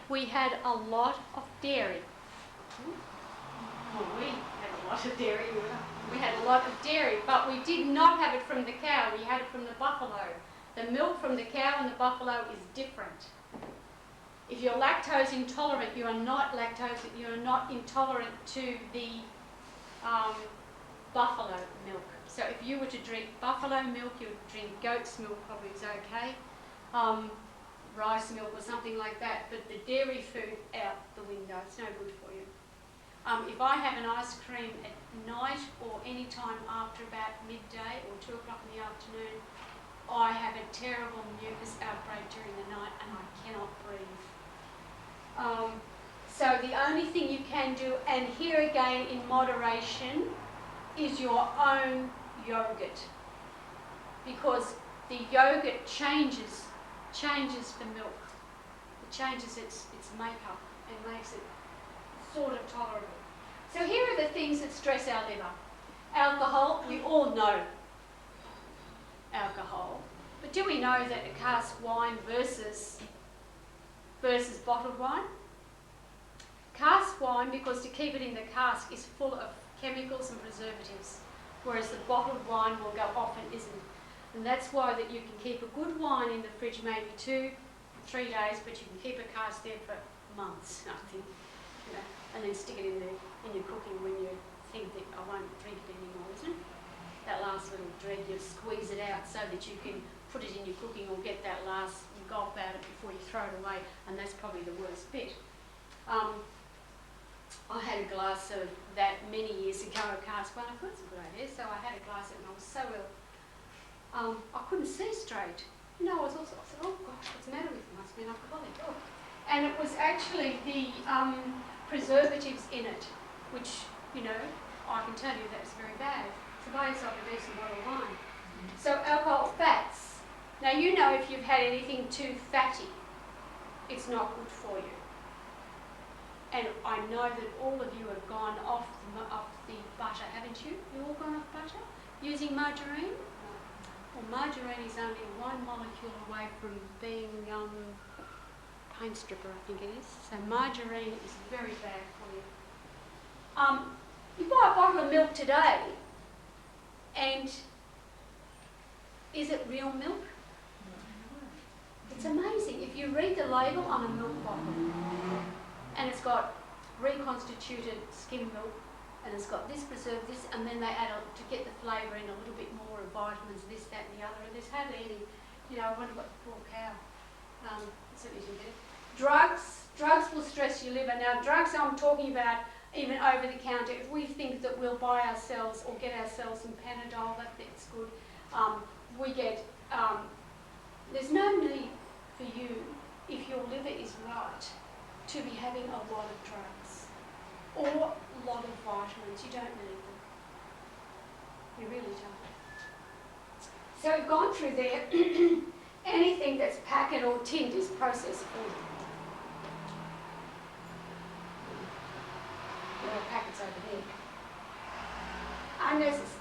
we had a lot of dairy. Well, we had a lot of dairy. We had a lot of dairy, but we did not have it from the cow. We had it from the buffalo. The milk from the cow and the buffalo is different. If you're lactose intolerant, you are not intolerant to the buffalo milk. So if you were to drink buffalo milk, you would drink goat's milk, probably is okay. Rice milk or something like that, but the dairy food out the window. It's no good for you. If I have an ice cream at night or any time after about midday or 2 o'clock in the afternoon, I have a terrible mucus outbreak during the night and I cannot breathe. So the only thing you can do, and here again in moderation, is your own yogurt. Because the yogurt changes the milk. It changes its makeup and makes it sort of tolerable. So here are the things that stress our liver. Alcohol, we all know alcohol. But do we know that a cask wine versus bottled wine? Cask wine, because to keep it in the cask is full of chemicals and preservatives, whereas the bottled wine will go off and isn't. And that's why that you can keep a good wine in the fridge maybe 2 or 3 days, but you can keep a cask there for months, I think, and then stick it in your cooking when you think that I won't drink it anymore, isn't it? That last little dread, you squeeze it out so that you can put it in your cooking or get that last gulp out of it before you throw it away, and that's probably the worst bit. I had a glass of that many years ago, a cask one. I thought it's a good idea, so I had a glass of it and I was so ill. I couldn't see straight. I said, oh gosh, what's the matter with me? Must be an alcoholic. Oh. And it was actually the preservatives in it, which, I can tell you that's very bad. So buy yourself a decent bottle of wine. So alcohol, fats. Now if you've had anything too fatty, it's not good for you. And I know that all of you have gone off the butter, haven't you? You all gone off butter? Using margarine? Well, margarine is only one molecule away from being paint stripper, I think it is. So margarine is very bad for you. You buy a bottle of milk today, and is it real milk? It's amazing. If you read the label on a milk bottle, and it's got reconstituted skim milk, and it's got this preserve, this, and then they add to get the flavour in a little bit more of vitamins, this, that, and the other. And there's hardly any, I wonder what the poor cow. Certainly didn't get it. Drugs will stress your liver. Now, drugs I'm talking about even over the counter. If we think that we'll buy ourselves or get ourselves some Panadol, that's good. We get. There's no need for you, if your liver is right, to be having a lot of drugs or a lot of vitamins. You don't need them. You really don't. So we've gone through there. Anything that's packet or tinned is processed food. There are packets over there.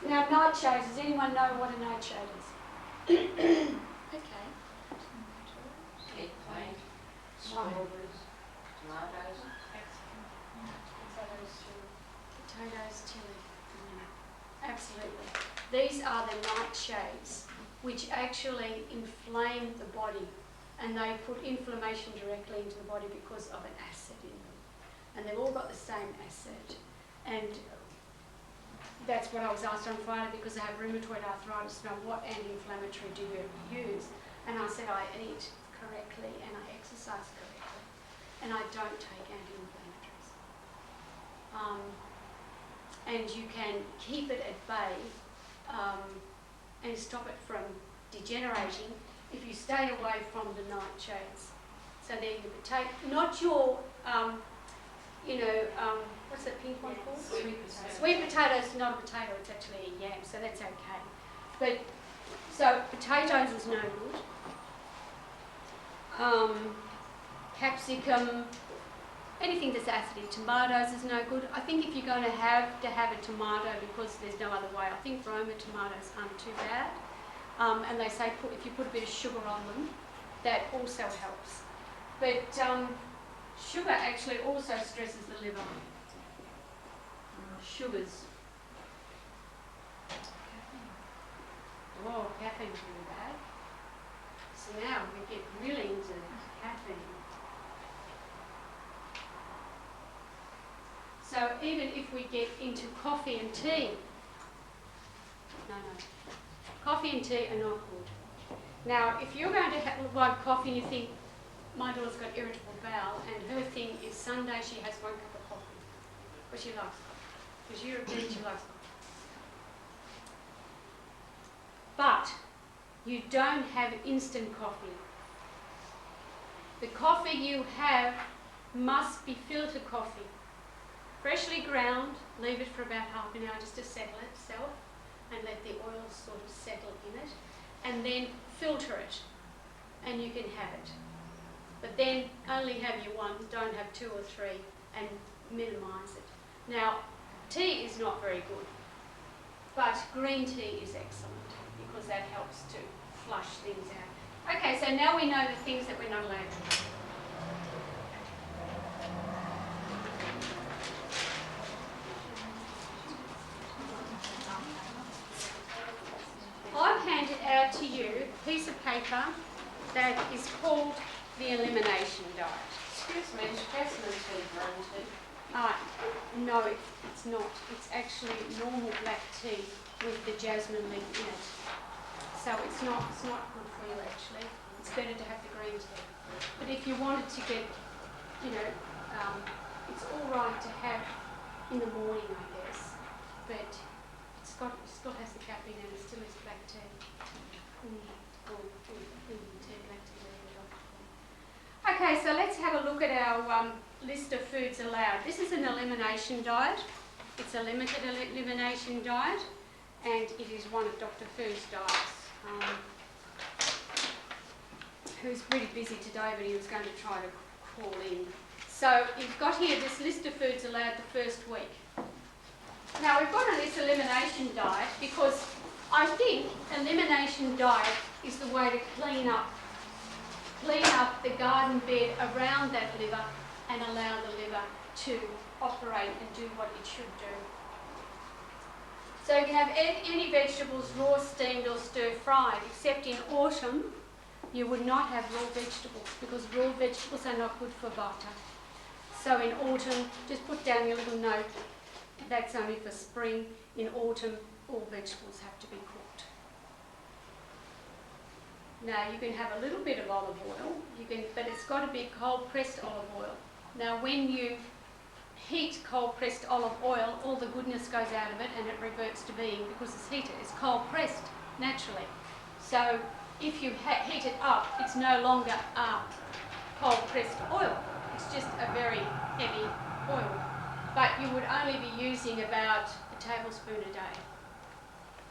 Now, nightshades. Does anyone know what a nightshade is? Okay. Eggplant, strawberries, tomatoes. Potatoes, chili. Absolutely. These are the nightshades, which actually inflame the body, and they put inflammation directly into the body because of an acid in them. And they've all got the same acid. And that's what I was asked on Friday, because I have rheumatoid arthritis. Now, what anti-inflammatory do you use? And I said I eat correctly and I exercise correctly, and I don't take anti-inflammatories. And you can keep it at bay and stop it from degenerating if you stay away from the nightshades. So they're your potato, not your, what's that pink one called? Sweet potato. Sweet potato is not a potato, it's actually a yam, so that's okay. But, so potatoes is no good. Capsicum, anything that's acidic. Tomatoes is no good. I think if you're going to have a tomato, because there's no other way, I think Roma tomatoes aren't too bad. And they say if you put a bit of sugar on them, that also helps. But sugar actually also stresses the liver. Sugars. Oh, caffeine's really bad. So now we get really into caffeine. So even if we get into coffee and tea, coffee and tea are not good. Now, if you're going to want coffee and you think, my daughter's got irritable bowel, and her thing is Sunday she has 1 cup of coffee, but she likes coffee. Because European, she likes coffee. But you don't have instant coffee. The coffee you have must be filtered coffee. Freshly ground, leave it for about half an hour just to settle itself and let the oil sort of settle in it, and then filter it and you can have it. But then only have your one, don't have 2 or 3, and minimise it. Now, tea is not very good, but green tea is excellent because that helps to flush things out. Okay, so now we know the things that we're not allowed to do. I've handed out to you a piece of paper that is called the elimination diet. Excuse me, is jasmine tea green tea? No, it's not. It's actually normal black tea with the jasmine leaf in it. So it's not good for you actually. It's better to have the green tea. But if you wanted to get, it's all right to have in the morning, I guess. But it still has the caffeine and it still is black tea. Okay, so let's have a look at our list of foods allowed. This is an elimination diet. It's a limited elimination diet, and it is one of Dr. Fu's diets. Who's pretty busy today, but he was going to try to call in. So you've got here this list of foods allowed the first week. Now we've got on this elimination diet because I think elimination diet is the way to clean up clean up the garden bed around that liver and allow the liver to operate and do what it should do. So you can have any vegetables raw, steamed or stir-fried, except in autumn you would not have raw vegetables because raw vegetables are not good for vata. So in autumn, just put down your little note, that's only for spring. In autumn, all vegetables have to be cooked. Now you can have a little bit of olive oil, but it's got to be cold pressed olive oil. Now when you heat cold pressed olive oil, all the goodness goes out of it and it reverts to being, because it's heated, it's cold pressed naturally. So if you heat it up, it's no longer cold pressed oil, it's just a very heavy oil. But you would only be using about a tablespoon a day.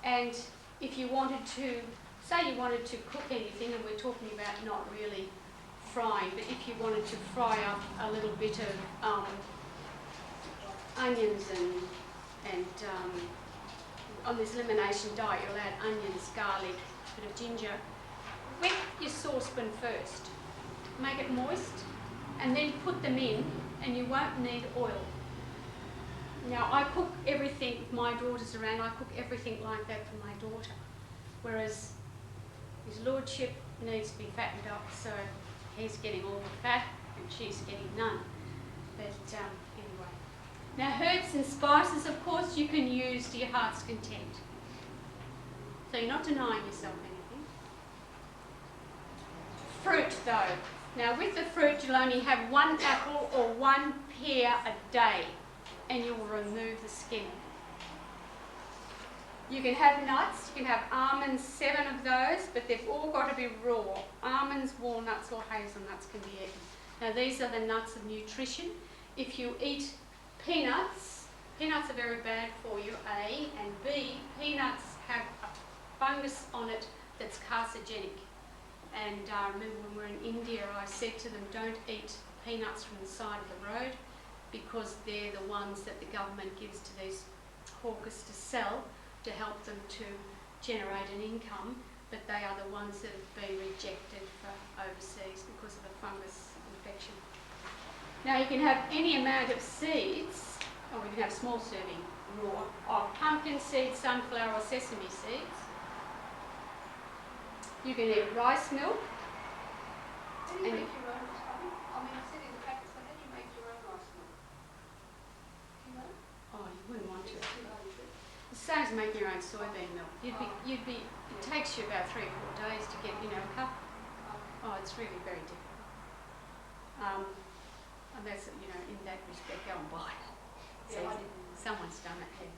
And if you wanted to, say you wanted to cook anything, and we're talking about not really frying, but if you wanted to fry up a little bit of onions and on this elimination diet you'll add onions, garlic, a bit of ginger. Wet your saucepan first, make it moist, and then put them in, and you won't need oil. Now I cook everything, if my daughter's around, I cook everything like that for my daughter, whereas his lordship needs to be fattened up, so he's getting all the fat and she's getting none. But anyway. Now herbs and spices, of course, you can use to your heart's content. So you're not denying yourself anything. Fruit though. Now with the fruit you'll only have 1 apple or 1 pear a day, and you will remove the skin. You can have nuts, you can have almonds, 7 of those, but they've all got to be raw. Almonds, walnuts or hazelnuts can be eaten. Now these are the nuts of nutrition. If you eat peanuts, peanuts are very bad for you, A, and B, peanuts have a fungus on it that's carcinogenic. And I remember when we were in India, I said to them, don't eat peanuts from the side of the road, because they're the ones that the government gives to these hawkers to sell to help them to generate an income, but they are the ones that have been rejected for overseas because of a fungus infection. Now you can have any amount of seeds, or we can have small serving raw, of pumpkin seeds, sunflower or sesame seeds. You can eat rice milk. How do you make your own? I mean, I said in the packets, but how do you make your own rice milk? Do you know? Oh, you wouldn't want to. It's too hard, is it? The same as making your own soybean milk. It takes you about 3 or 4 days to get, a cup. Oh, it's really very difficult. And that's, in that respect, go and buy it. Yeah, I didn't. Someone's done it here.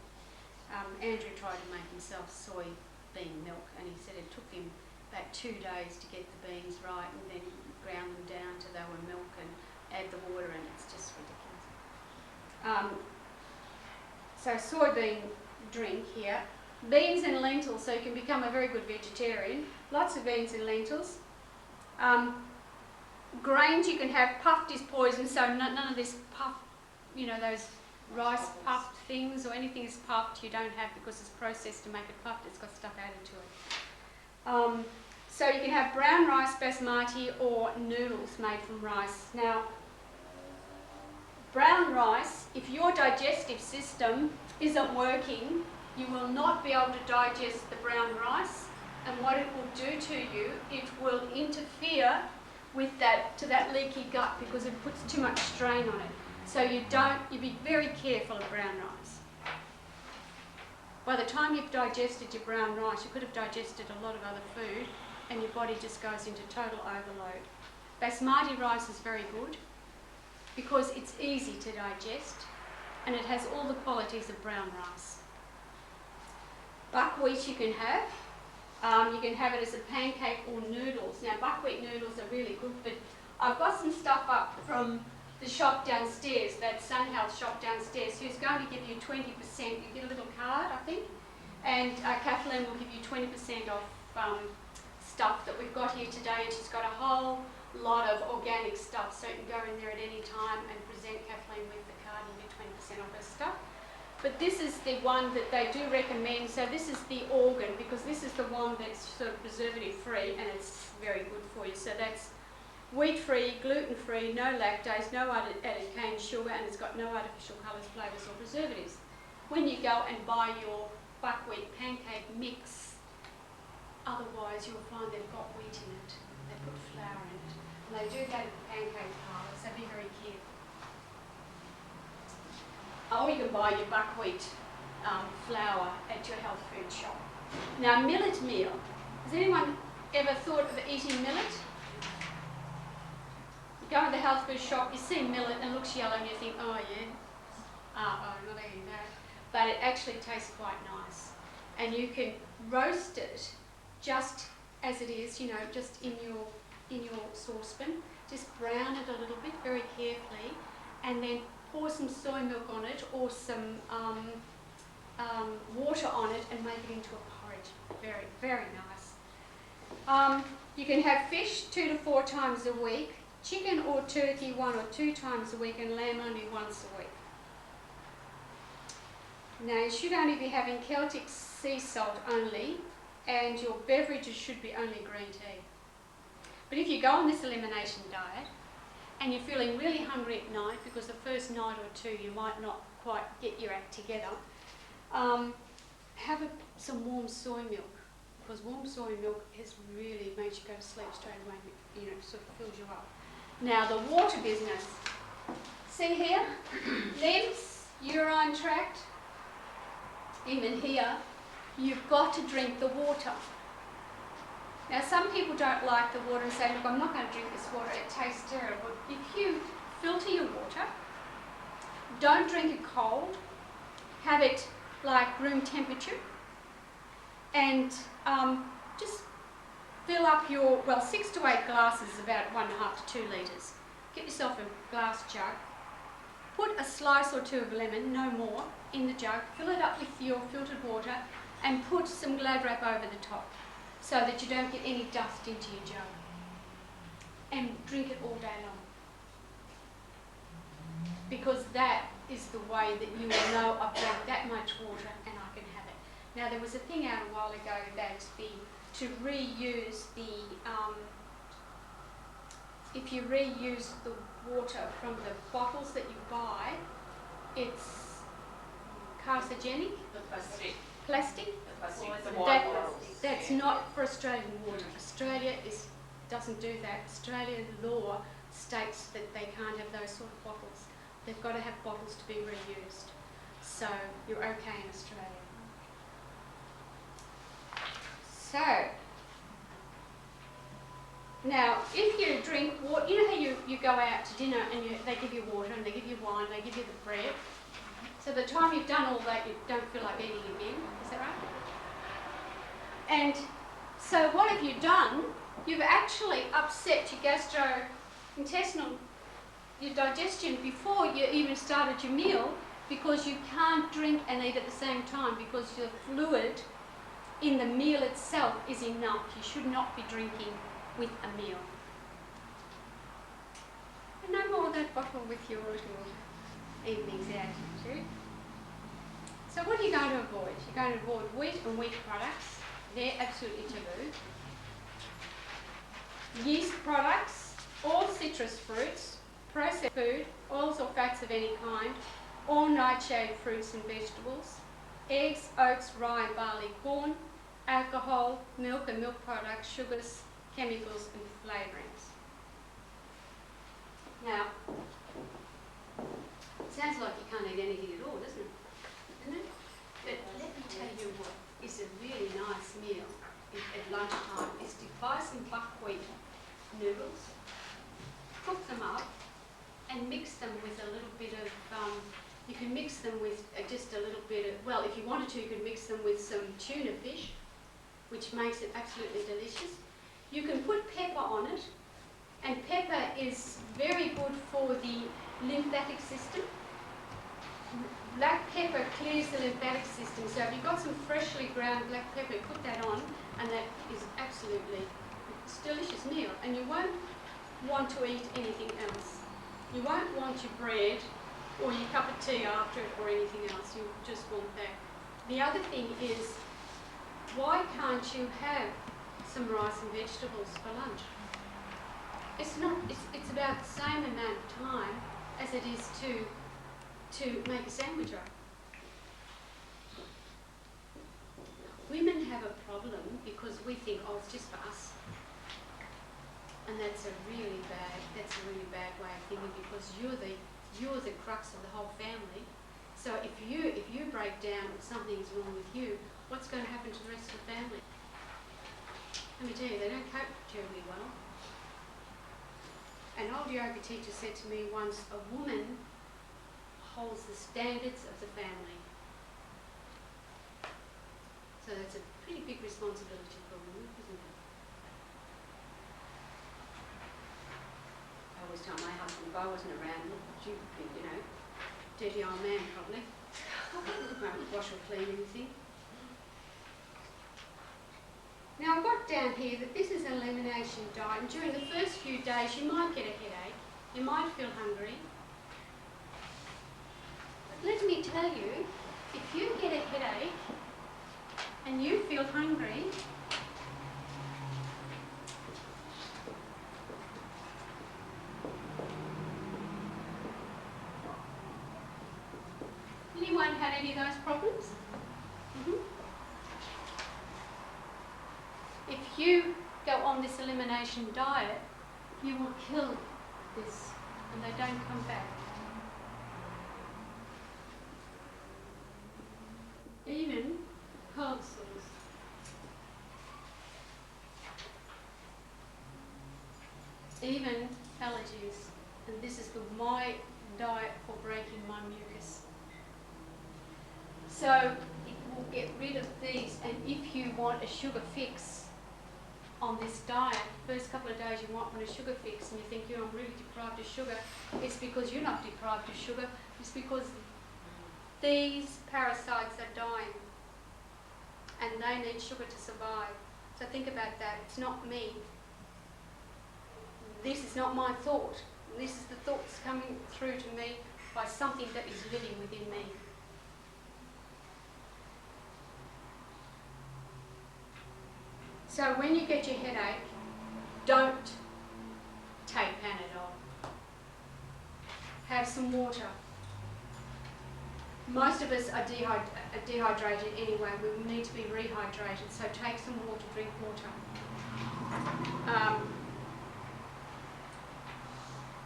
Andrew tried to make himself soybean milk, and he said it took him about 2 days to get the beans right, and then ground them down till they were milk and add the water, and it's just ridiculous. So soybean drink here. Beans and lentils, so you can become a very good vegetarian. Lots of beans and lentils. Grains you can have. Puffed is poison, so none of this puff, those rice puffed things or anything is puffed you don't have, because it's processed to make it puffed. It's got stuff added to it. So you can have brown rice, basmati, or noodles made from rice. Now, brown rice, if your digestive system isn't working, you will not be able to digest the brown rice, and what it will do to you, it will interfere with that leaky gut, because it puts too much strain on it. So you be very careful of brown rice. By the time you've digested your brown rice, you could have digested a lot of other food, and your body just goes into total overload. Basmati rice is very good because it's easy to digest and it has all the qualities of brown rice. Buckwheat you can have. You can have it as a pancake or noodles. Now buckwheat noodles are really good, but I've got some stuff up from the shop downstairs, that Sun Health shop downstairs, who's going to give you 20%. You get a little card, I think, and Kathleen will give you 20% off stuff that we've got here today, and she's got a whole lot of organic stuff, so you can go in there at any time and present Kathleen with the card and get 20% off her stuff. But this is the one that they do recommend, so this is the organ, because this is the one that's sort of preservative free and it's very good for you. So that's wheat-free, gluten-free, no lactose, no added cane sugar, and it's got no artificial colours, flavours or preservatives. When you go and buy your buckwheat pancake mix, otherwise you'll find they've got wheat in it. They put flour in it. And they do that at the pancake parlour, so be very careful. Or you can buy your buckwheat flour at your health food shop. Now, millet meal. Has anyone ever thought of eating millet? You go to the health food shop, you see millet and it looks yellow and you think, oh yeah, I'm not eating that. But it actually tastes quite nice. And you can roast it just as it is, you know, just in your saucepan. Just brown it a little bit, very carefully, and then pour some soy milk on it or some water on it and make it into a porridge. Very, very nice. You can have fish 2 to 4 times a week, chicken or turkey 1 or 2 times a week, and lamb only once a week. Now, you should only be having Celtic sea salt only, and your beverages should be only green tea. But if you go on this elimination diet and you're feeling really hungry at night because the first night or two you might not quite get your act together, have some warm soy milk, because warm soy milk really makes you go to sleep straight away, you know, sort of fills you up. Now, the water business. See here? Limbs, urine tract, even here, you've got to drink the water. Now, some people don't like the water and say, look, I'm not going to drink this water, it tastes terrible. If you filter your water, don't drink it cold, have it like room temperature, and just fill up your, 6 to 8 glasses is about 1.5 to 2 litres. Get yourself a glass jug, put a slice or 2 of lemon, no more, in the jug, fill it up with your filtered water, and put some Glad wrap over the top, so that you don't get any dust into your jug. And drink it all day long. Because that is the way that you will know I've drank that much water and I can have it. Now, there was a thing out a while ago that to reuse if you reuse the water from the bottles that you buy, it's carcinogenic. Plastic. That's not for Australian water. Australia doesn't do that. Australian law states that they can't have those sort of bottles. They've got to have bottles to be reused. So you're okay in Australia. So, now if you drink water, you know how you go out to dinner and they give you water and they give you wine, they give you the bread. So by the time you've done all that, you don't feel like eating again. Is that right? And so what have you done? You've actually upset your gastrointestinal, your digestion before you even started your meal, because you can't drink and eat at the same time because your fluid in the meal itself is enough. You should not be drinking with a meal. And no more of that bottle with your little evenings out into. So what are you going to avoid? You're going to avoid wheat and wheat products. They're absolutely taboo. Yeast products, all citrus fruits, processed food, oils or fats of any kind, all nightshade fruits and vegetables, eggs, oats, rye, barley, corn, alcohol, milk and milk products, sugars, chemicals and flavourings. Now, it sounds like you can't eat anything at all, doesn't it? Isn't it? But let me tell you what is a really nice meal at lunchtime is to buy some buckwheat noodles, cook them up and mix them with a little bit of, you can mix them with just a little bit of, well, if you wanted to, you could mix them with some tuna fish, which makes it absolutely delicious. You can put pepper on it, and pepper is very good for the lymphatic system. Black pepper clears the lymphatic system, so if you've got some freshly ground black pepper, put that on, and that is absolutely, it's a delicious meal. And you won't want to eat anything else. You won't want your bread or your cup of tea after it or anything else. You just want that. The other thing is, why can't you have some rice and vegetables for lunch? It's not. It's about the same amount of time as it is to make a sandwich roll. Women have a problem because we think, oh, it's just for us, and that's a really bad way of thinking, because you're the crux of the whole family. So if you break down, or something's wrong with you, what's going to happen to the rest of the family? Let me tell you, they don't cope terribly well. An old yoga teacher said to me once, a woman holds the standards of the family. So that's a pretty big responsibility for a woman, isn't it? I always tell my husband, if I wasn't around, you'd be, dirty old man probably. Won't wash or clean anything. Now I've got down here that this is an elimination diet, and during the first few days you might get a headache, you might feel hungry. But let me tell you, if you get a headache and you feel hungry, anyone had any of those problems? If you go on this elimination diet, you will kill this and they don't come back. Even cold sores. Even allergies. And this is my diet for breaking my mucus. So it will get rid of these, and if you want a sugar fix on this diet, first couple of days you might want a sugar fix and you think, I'm really deprived of sugar. It's because you're not deprived of sugar, it's because these parasites are dying and they need sugar to survive. So think about that. It's not me. This is not my thought. This is the thoughts coming through to me by something that is living within me. So when you get your headache, don't take Panadol. Have some water. Most of us are dehydrated anyway. We need to be rehydrated, so take some water, drink water.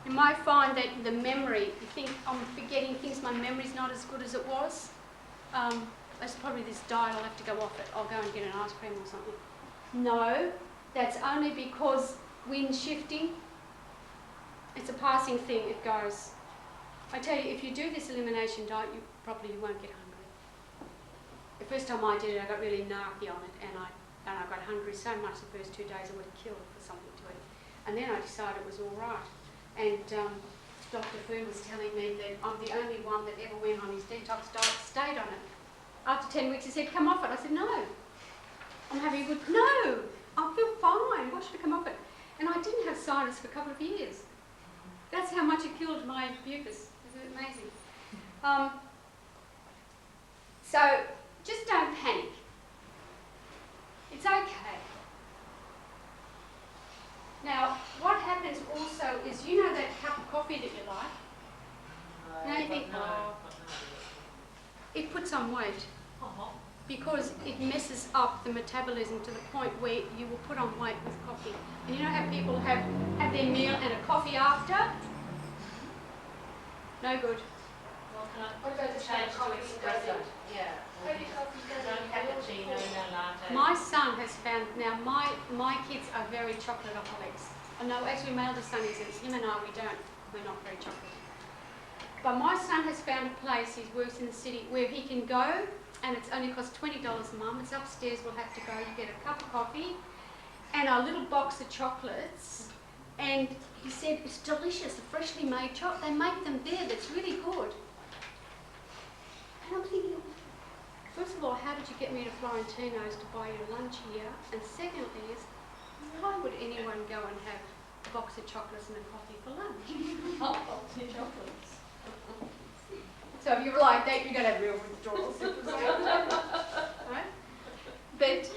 You might find that the memory, you think, I'm forgetting things, my memory's not as good as it was. That's probably this diet, I'll have to go off it. I'll go and get an ice cream or something. No, that's only because wind shifting, it's a passing thing, it goes. I tell you, if you do this elimination diet, you won't get hungry. The first time I did it, I got really narky on it, and I got hungry so much the first 2 days I would have killed for something to eat. And then I decided it was all right. And Dr. Fu was telling me that I'm the only one that ever went on his detox diet, stayed on it. After 10 weeks he said, come off it. I said, no. I'm having a good, no, I feel fine, why should I come off it? And I didn't have sinus for a couple of years. That's how much it killed my mucus. Isn't it amazing? So just don't panic. It's okay. Now, what happens also is, you know that cup of coffee that you like? Now you think, it puts on weight. Because it messes up the metabolism to the point where you will put on weight with coffee. And you know how people have their meal and a coffee after? No good. Well, can I What about the change to coffee espresso? doesn't? Yeah. Heavy coffee No doesn't. cappuccino, no latte. My son has found, now my kids are very chocolate-aholics. No, actually my eldest son isn't. Him and I, we're not very chocolate. But my son has found a place, he works in the city, where he can go, and it's only cost $20 a month. It's upstairs, we'll have to go. You get a cup of coffee and a little box of chocolates. And he said, it's delicious, the freshly made chocolate. They make them there, that's really good. And I'm thinking, first of all, how did you get me to Florentino's to buy you lunch here? And secondly is, why would anyone go and have a box of chocolates and a coffee for lunch? Box of chocolates. So if you're like that, you're going to have real withdrawals. Right? But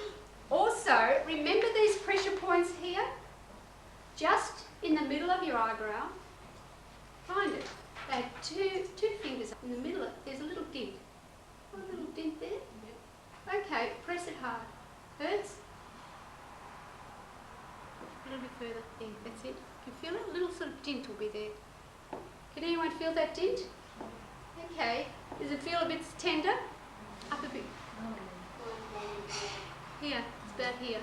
also, remember these pressure points here? Just in the eyebrow. Find it. They had two fingers in the middle. There's a little dent. A little dent there. Okay, press it hard. Hurts? A little bit further. There, that's it. Can you feel it? A little sort of dent will be there. Can anyone feel that dent? Okay. Does it feel a bit tender? Up a bit. Here. It's about here.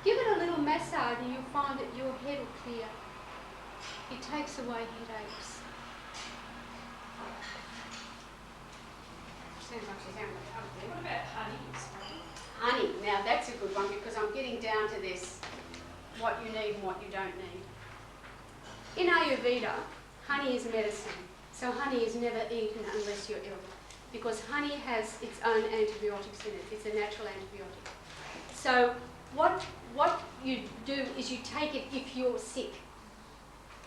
Give it a little massage and you'll find that your head will clear. It takes away headaches. What about honey? Honey, now that's a good one because I'm getting down to this, what you need and what you don't need. In Ayurveda, honey is medicine. So honey is never eaten unless you're ill because honey has its own antibiotics in it. It's a natural antibiotic. So what you do is you take it if you're sick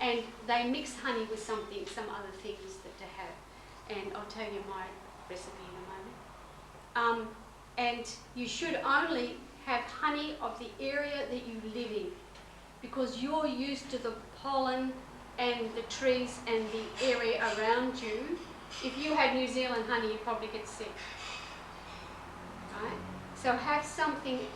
and they mix honey with some other things that to have. And I'll tell you my recipe in a moment. And you should only have honey of the area that you live in because you're used to the pollen and the trees and the area around you. If you had New Zealand honey, you'd probably get sick. Right? So have something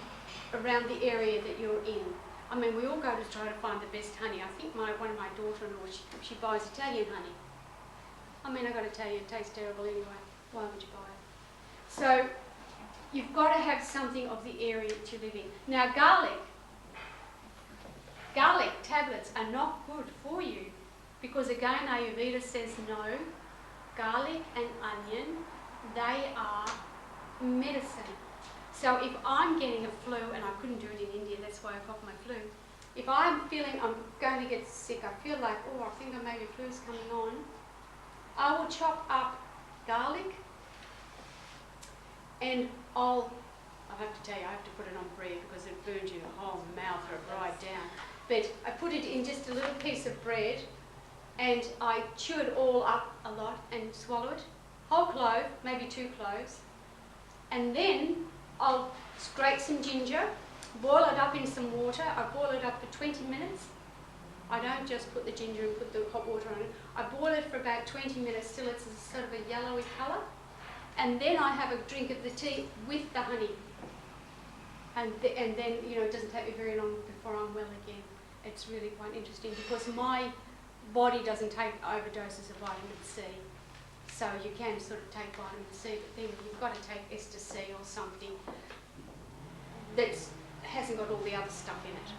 around the area that you're in. I mean, we all go to try to find the best honey. I think one of my daughter-in-law, she buys Italian honey. I mean, I've got to tell you, it tastes terrible anyway. Why would you buy it? So you've got to have something of the area that you live in. Now, garlic tablets are not good for you because, again, Ayurveda says no. Garlic and onion, they are medicine. So if I'm getting a flu, and I couldn't do it in India, that's why I got my flu. If I'm feeling I'm going to get sick, I feel like, oh, I think maybe flu's coming on, I will chop up garlic and I have to tell you, I have to put it on bread because it burns your whole mouth or right down. But I put it in just a little piece of bread and I chew it all up a lot and swallow it. Whole clove, maybe 2 cloves. And then I'll grate some ginger, boil it up in some water. I boil it up for 20 minutes. I don't just put the ginger and put the hot water on it. I boil it for about 20 minutes till it's a sort of a yellowy colour. And then I have a drink of the tea with the honey. And then, you know, it doesn't take me very long before I'm well again. It's really quite interesting because my body doesn't take overdoses of vitamin C. So you can sort of take vitamin C, but then you've got to take ester C or something that hasn't got all the other stuff in it.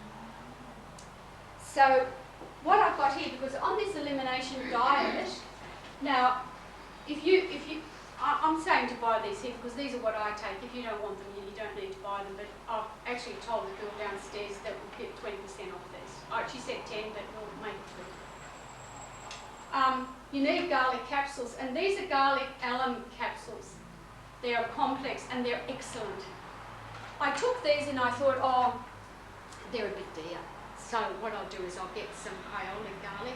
So what I've got here, because on this elimination diet, now I'm saying to buy these here because these are what I take. If you don't want them, you don't need to buy them. But I've actually told the girl downstairs that we'll get 20% off this. She said 10, but we'll make it 20. You need garlic capsules, and these are garlic alum capsules. They are complex and they're excellent. I took these and I thought, oh, they're a bit dear. So what I'll do is I'll get some iolic garlic.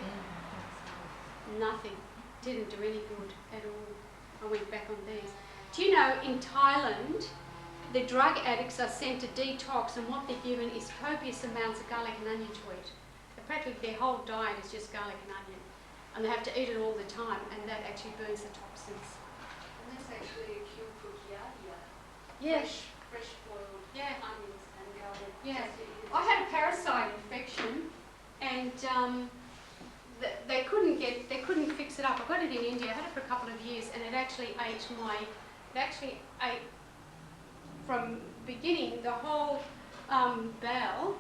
Nothing. Didn't do any good at all. I went back on these. Do you know, in Thailand, the drug addicts are sent to detox, and what they're given is copious amounts of garlic and onion to eat. Practically their whole diet is just garlic and onion. And they have to eat it all the time, and that actually burns the toxins. And that's actually a cure for giardia. Yeah. Fresh boiled Yeah. onions and garlic. Yeah. Just eat it. I had a parasite infection, and they couldn't fix it up. I got it in India. I had it for a couple of years, and it actually ate from beginning the whole bowel.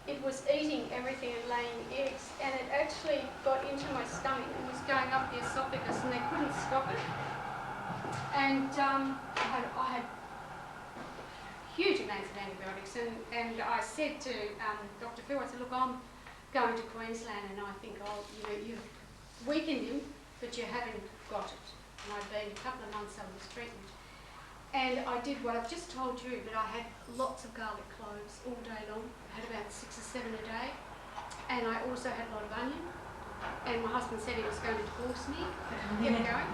It was eating everything and laying eggs, and it actually got into my stomach and was going up the esophagus, and they couldn't stop it. And I had huge amounts of antibiotics, and I said to Dr. Phil, I said, look, I'm going to Queensland, and I think, oh, you know, you've weakened him, but you haven't got it. And I'd been a couple of months on this treatment. And I did what I've just told you, but I had lots of garlic cloves all day long. I had about 6 or 7 a day. And I also had a lot of onion. And my husband said he was going to divorce me. Get it going.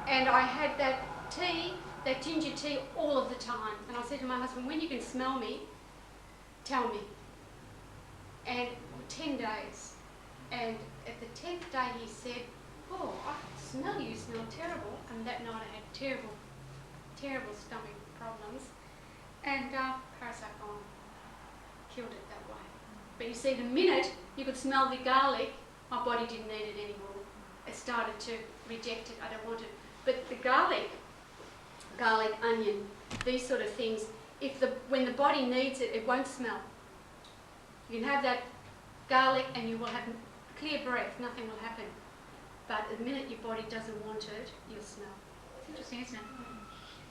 And I had that tea, that ginger tea, all of the time. And I said to my husband, when you can smell me, tell me. and 10 days. And at the 10th day he said, oh, I can smell you, smell terrible. And that night I had terrible stomach problems. And parasite gone, killed it that way. But you see, the minute you could smell the garlic, my body didn't need it anymore. It started to reject it, I don't want it. But the garlic, onion, these sort of things, when the body needs it, it won't smell. You can have that garlic and you will have clear breath, nothing will happen. But the minute your body doesn't want it, you'll smell. It's interesting, isn't it?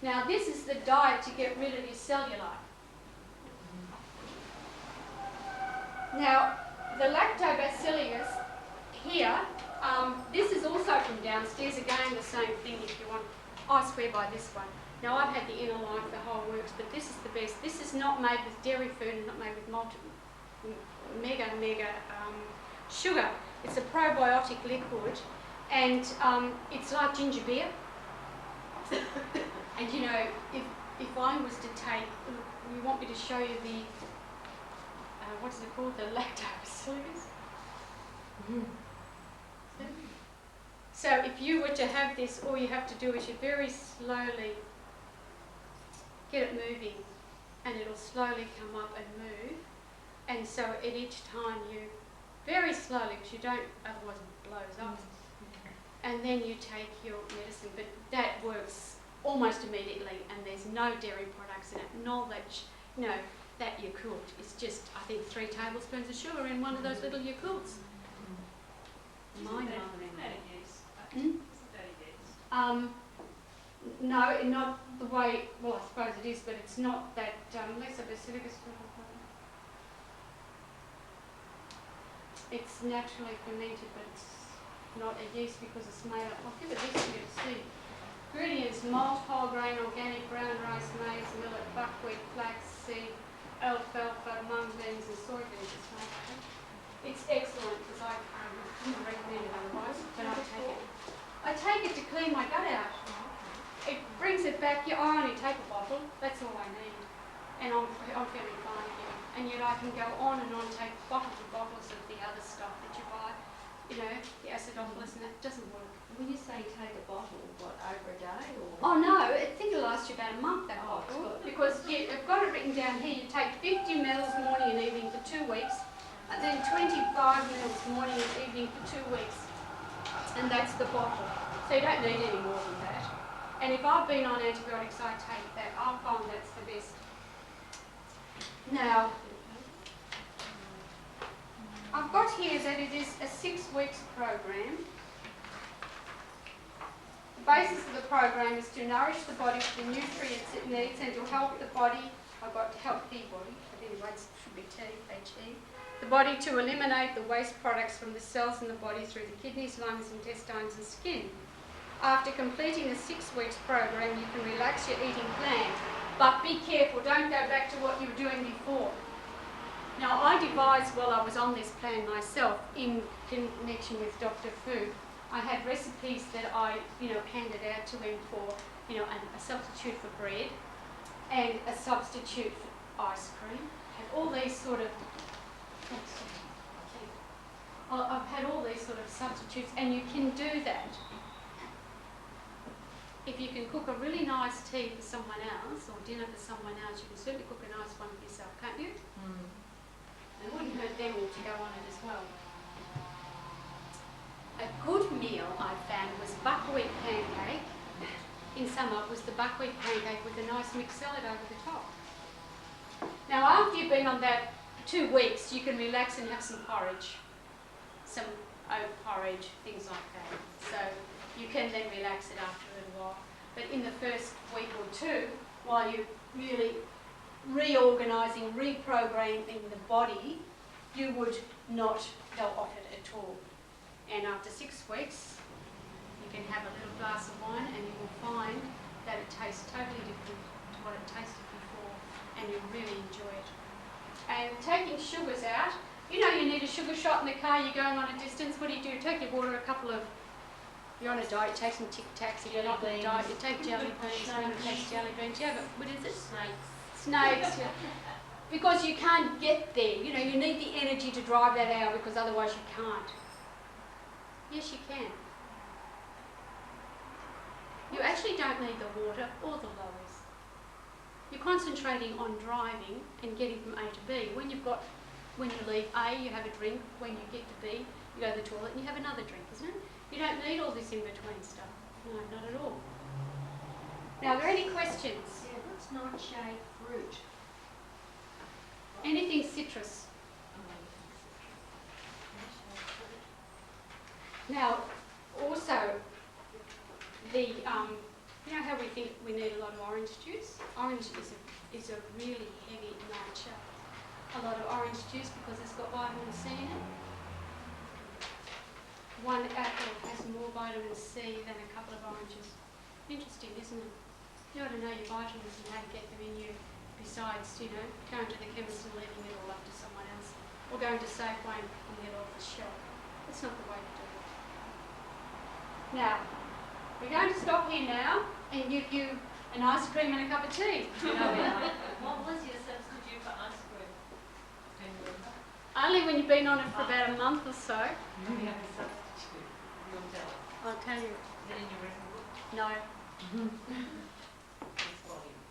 Now this is the diet to get rid of your cellulite. Now the lactobacillus here, this is also from downstairs, again the same thing if you want. I swear by this one. Now I've had the inner life, the whole works, but this is the best. This is not made with dairy food and not made with mega sugar. It's a probiotic liquid and it's like ginger beer. And you know, if I was to take, you want me to show you the, what is it called, the lactobacillus? So if you were to have this, all you have to do is you very slowly get it moving and it'll slowly come up and move. And so at each time you, very slowly, because you don't, otherwise it blows up. And then you take your medicine, but that works almost immediately and there's no dairy products in it. Knowledge, you know, that Yakult is just, I think, 3 tablespoons of sugar in one of those little Yakults. Mind-boggling. No, not the way, well, I suppose it is, but it's not that lactobacillus. It's naturally fermented, but it's not a yeast because it's made up. I'll give it this to you to see. Ingredients: malt, whole grain, organic, brown rice, maize, millet, buckwheat, flax, seed, alfalfa, mung beans and soybeans. It's excellent because I wouldn't recommend it otherwise, but I take it. I take it to clean my gut out. It brings it back. Yeah, I only take a bottle. That's all I need, and I'm feeling fine again. And yet I can go on and on, take bottles and bottles of the other stuff that you buy. You know, the acidophilus, and that doesn't work. When you say take a bottle, what, over a day or? Oh no, I think it'll last you about a month, that bottle, because I've got it written down here. You take 50 mL morning and evening for 2 weeks, and then 25 mL morning and evening for 2 weeks, and that's the bottle. So you don't need any more than that. And if I've been on antibiotics, I take that. I find that's the best. Now, I've got here that it is a 6 weeks program. The basis of the program is to nourish the body with the nutrients it needs and to help the body, I've got healthy body, but anyway it should be T-H-E, the body to eliminate the waste products from the cells in the body through the kidneys, lungs, intestines and skin. After completing the 6 weeks program, you can relax your eating plan, but be careful, don't go back to what you were doing before. Now I devised while I was on this plan myself in connection with Dr. Fu. I had recipes that I, handed out to him for, a substitute for bread and a substitute for ice cream. Had all these sort of, I've had all these sort of substitutes, and you can do that. If you can cook a really nice tea for someone else or dinner for someone else, you can certainly cook a nice one for yourself, can't you? It wouldn't hurt them all to go on it as well. A good meal I found was buckwheat pancake. In summer it was the buckwheat pancake with a nice mixed salad over the top. Now after you've been on that 2 weeks, you can relax and have some porridge. Some oat porridge, things like that. So you can then relax it after a little while. But in the first week or 2, while you're really reorganising, reprogramming the body, you would not go off it at all. And after 6 weeks, you can have a little glass of wine and you will find that it tastes totally different to what it tasted before, and you really enjoy it. And taking sugars out, you need a sugar shot in the car, you're going on a distance, what do? Take your water, you're on a diet, you take some Tic Tacs. If you're not on a diet, you take jelly beans. No one takes jelly beans. Yeah, but what is it? Snakes. Snakes, yeah. Because you can't get there. You know, you need the energy to drive that hour because otherwise you can't. Yes, you can. You actually don't need the water or the lollies. You're concentrating on driving and getting from A to B. When you leave A, you have a drink. When you get to B, you go to the toilet and you have another drink, isn't it? You don't need all this in-between stuff. No, not at all. Now, are there any questions? Yeah, what's nightshade fruit? Anything citrus. Now, also, you know how we think we need a lot of orange juice? Orange is a really heavy nature. A lot of orange juice because it's got vitamin C in it. One apple has more vitamin C than a couple of oranges. Interesting, isn't it? You ought to know your vitamins and how to get them in you, besides, you know, going to the chemist and leaving it all up to someone else, or going to Safeway and picking it off the shelf. That's not the way to do it. Now, we're going to stop here now and give you an ice cream and a cup of tea. You know, What was your substitute for ice cream? only when you've been on it for about a month or so. Do you have a substitute? You'll tell us. I'll tell you. Is it in your recipe? No. It's volume.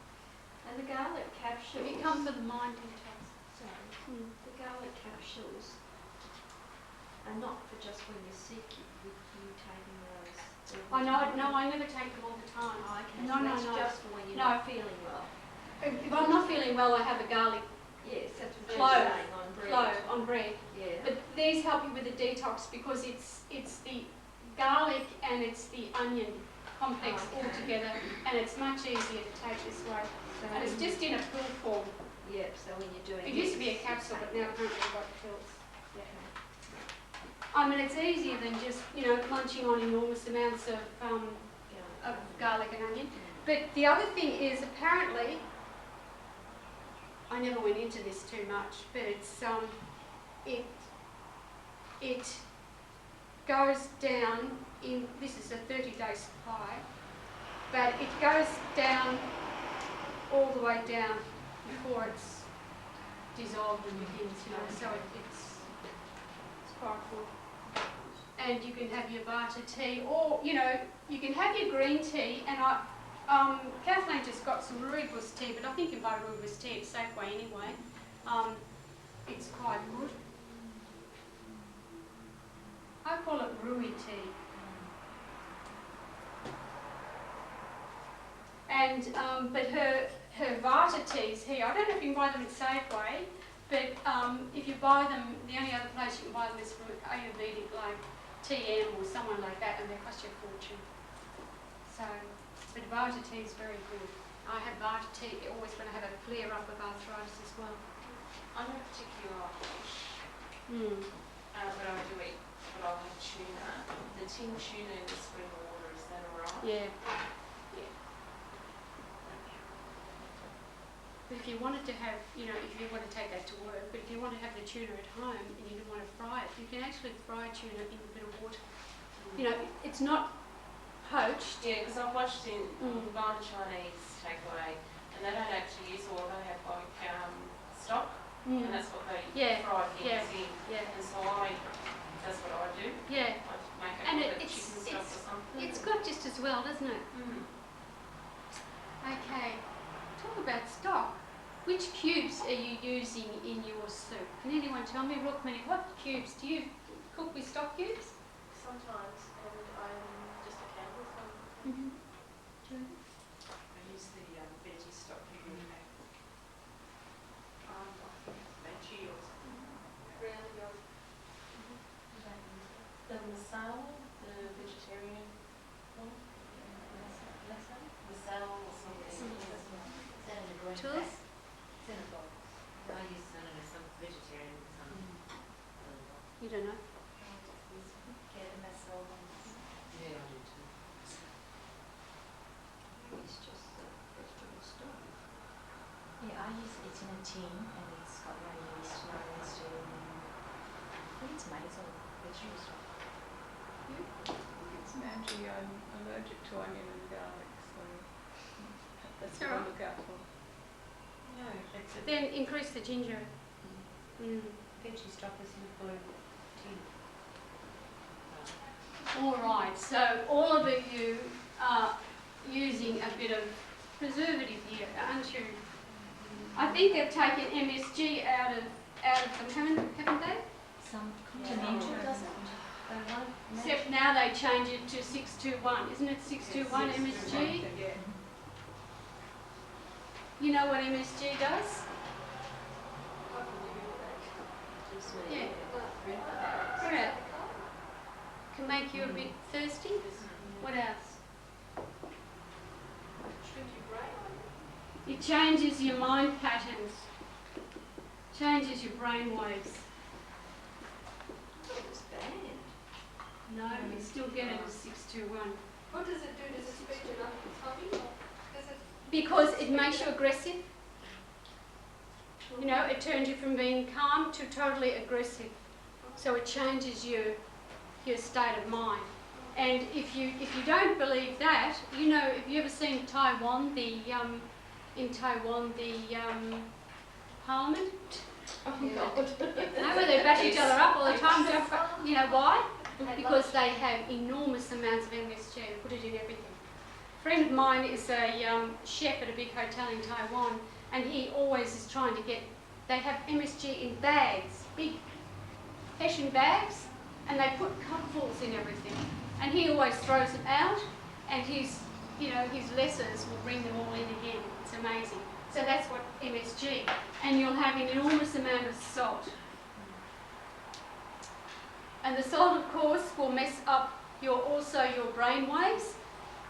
And the garlic If capsules. you come for the mind detox. Sorry. The garlic capsules are not for just when you're sick. You taking those. I never take them all the time. Oh, okay. No, So no, that's no. just for when you're No. not feeling well. If I'm not feeling well, I have a garlic Yes, that's what Clove. you're saying on bread. clove on bread. Yeah. But these help you with the detox because it's the garlic and it's the onion complex Okay. all together, and it's much easier to take this way. So And it's just in a pill form. yeah. So when you're doing It used to be a this, capsule, but now apparently I've got pills. Okay. I mean, it's easier than just, you know, munching on enormous amounts of garlic and onion. But the other thing is, apparently, I never went into this too much, but it's it goes down in, this is a 30-day supply, but it goes down all the way down before it's dissolved and begins, you know, so it's quite good. And you can have your vata tea, or, you know, you can have your green tea, and Kathleen just got some rooibos tea, but I think you buy rooibos tea at Safeway anyway. It's quite good. I call it rui tea. And but her vata teas here, I don't know if you can buy them at Safeway, but if you buy them, the only other place you can buy them is from Ayurvedic, like TM or someone like that, and they cost you a fortune. So, but vata tea is very good. I have vata tea always when I have a flare up of arthritis as well. I'm not particular fish, but I do eat, but I'll have tuna. The tin tuna in the spring water, is that alright? Yeah. But if you wanted to have, you know, if you want to take that to work, but if you want to have the tuna at home and you don't want to fry it, you can actually fry tuna in a bit of water. You know, it's not poached. Yeah, because I've watched in Vine Chinese takeaway, and they don't actually use oil, they have like stock, and that's what they fry things in. Yeah. And so that's what I do. Yeah. I make it And with it's chicken stock or something. It's good just as well, doesn't it? Okay. Talk about stock. Which cubes are you using in your soup? Can anyone tell me, Rukmini, what cubes? Do you cook with stock cubes? Sometimes, and I'm just a candle. I use the veggie stock you have. Veggie or something. Really, The masala, the vegetarian one. Masala or something. Senator Green. Tools? Senator. I use Senator, some vegetarian, some. You don't know? Get a masala. Yeah, I do too. It's just vegetable stock. Yeah, I use it in a tin and it's got no yeast, no mustard. I think it's made of vegetable stock. It's Mandy, I'm allergic to onion and garlic, so that's what I Alright. look out for. No, it's a Then increase the ginger. veggie stock is in the blue tin. All right, so all of you are using a bit of preservative here, aren't you? I think they've taken MSG out of them, haven't they? Some continental doesn't. They won't match. Except now they change it to 621, isn't it 621 MSG? You know what MSG does? Yeah. Yeah. Can make you a bit thirsty. What else? It changes your mind patterns, changes your brain waves. It's bad. No, you still get it as 621. What does it do? Does it speed it up, Tommy? Or does it? Because it makes you aggressive. You know, it turns you from being calm to totally aggressive. So it changes your state of mind. And if you don't believe that, you know, have you ever seen Taiwan, in Taiwan, the parliament? Oh, God. No, where they bash each other up all the time. You know why? Because they have enormous amounts of MSG and put it in everything. A friend of mine is a chef at a big hotel in Taiwan, and he always is trying to get, they have MSG in bags, big Hessian bags, and they put cupfuls in everything. And he always throws them out, and his lessers will bring them all in again. It's amazing. So that's what MSG. And you'll have an enormous amount of salt. And the salt, of course, will mess up also your brain waves,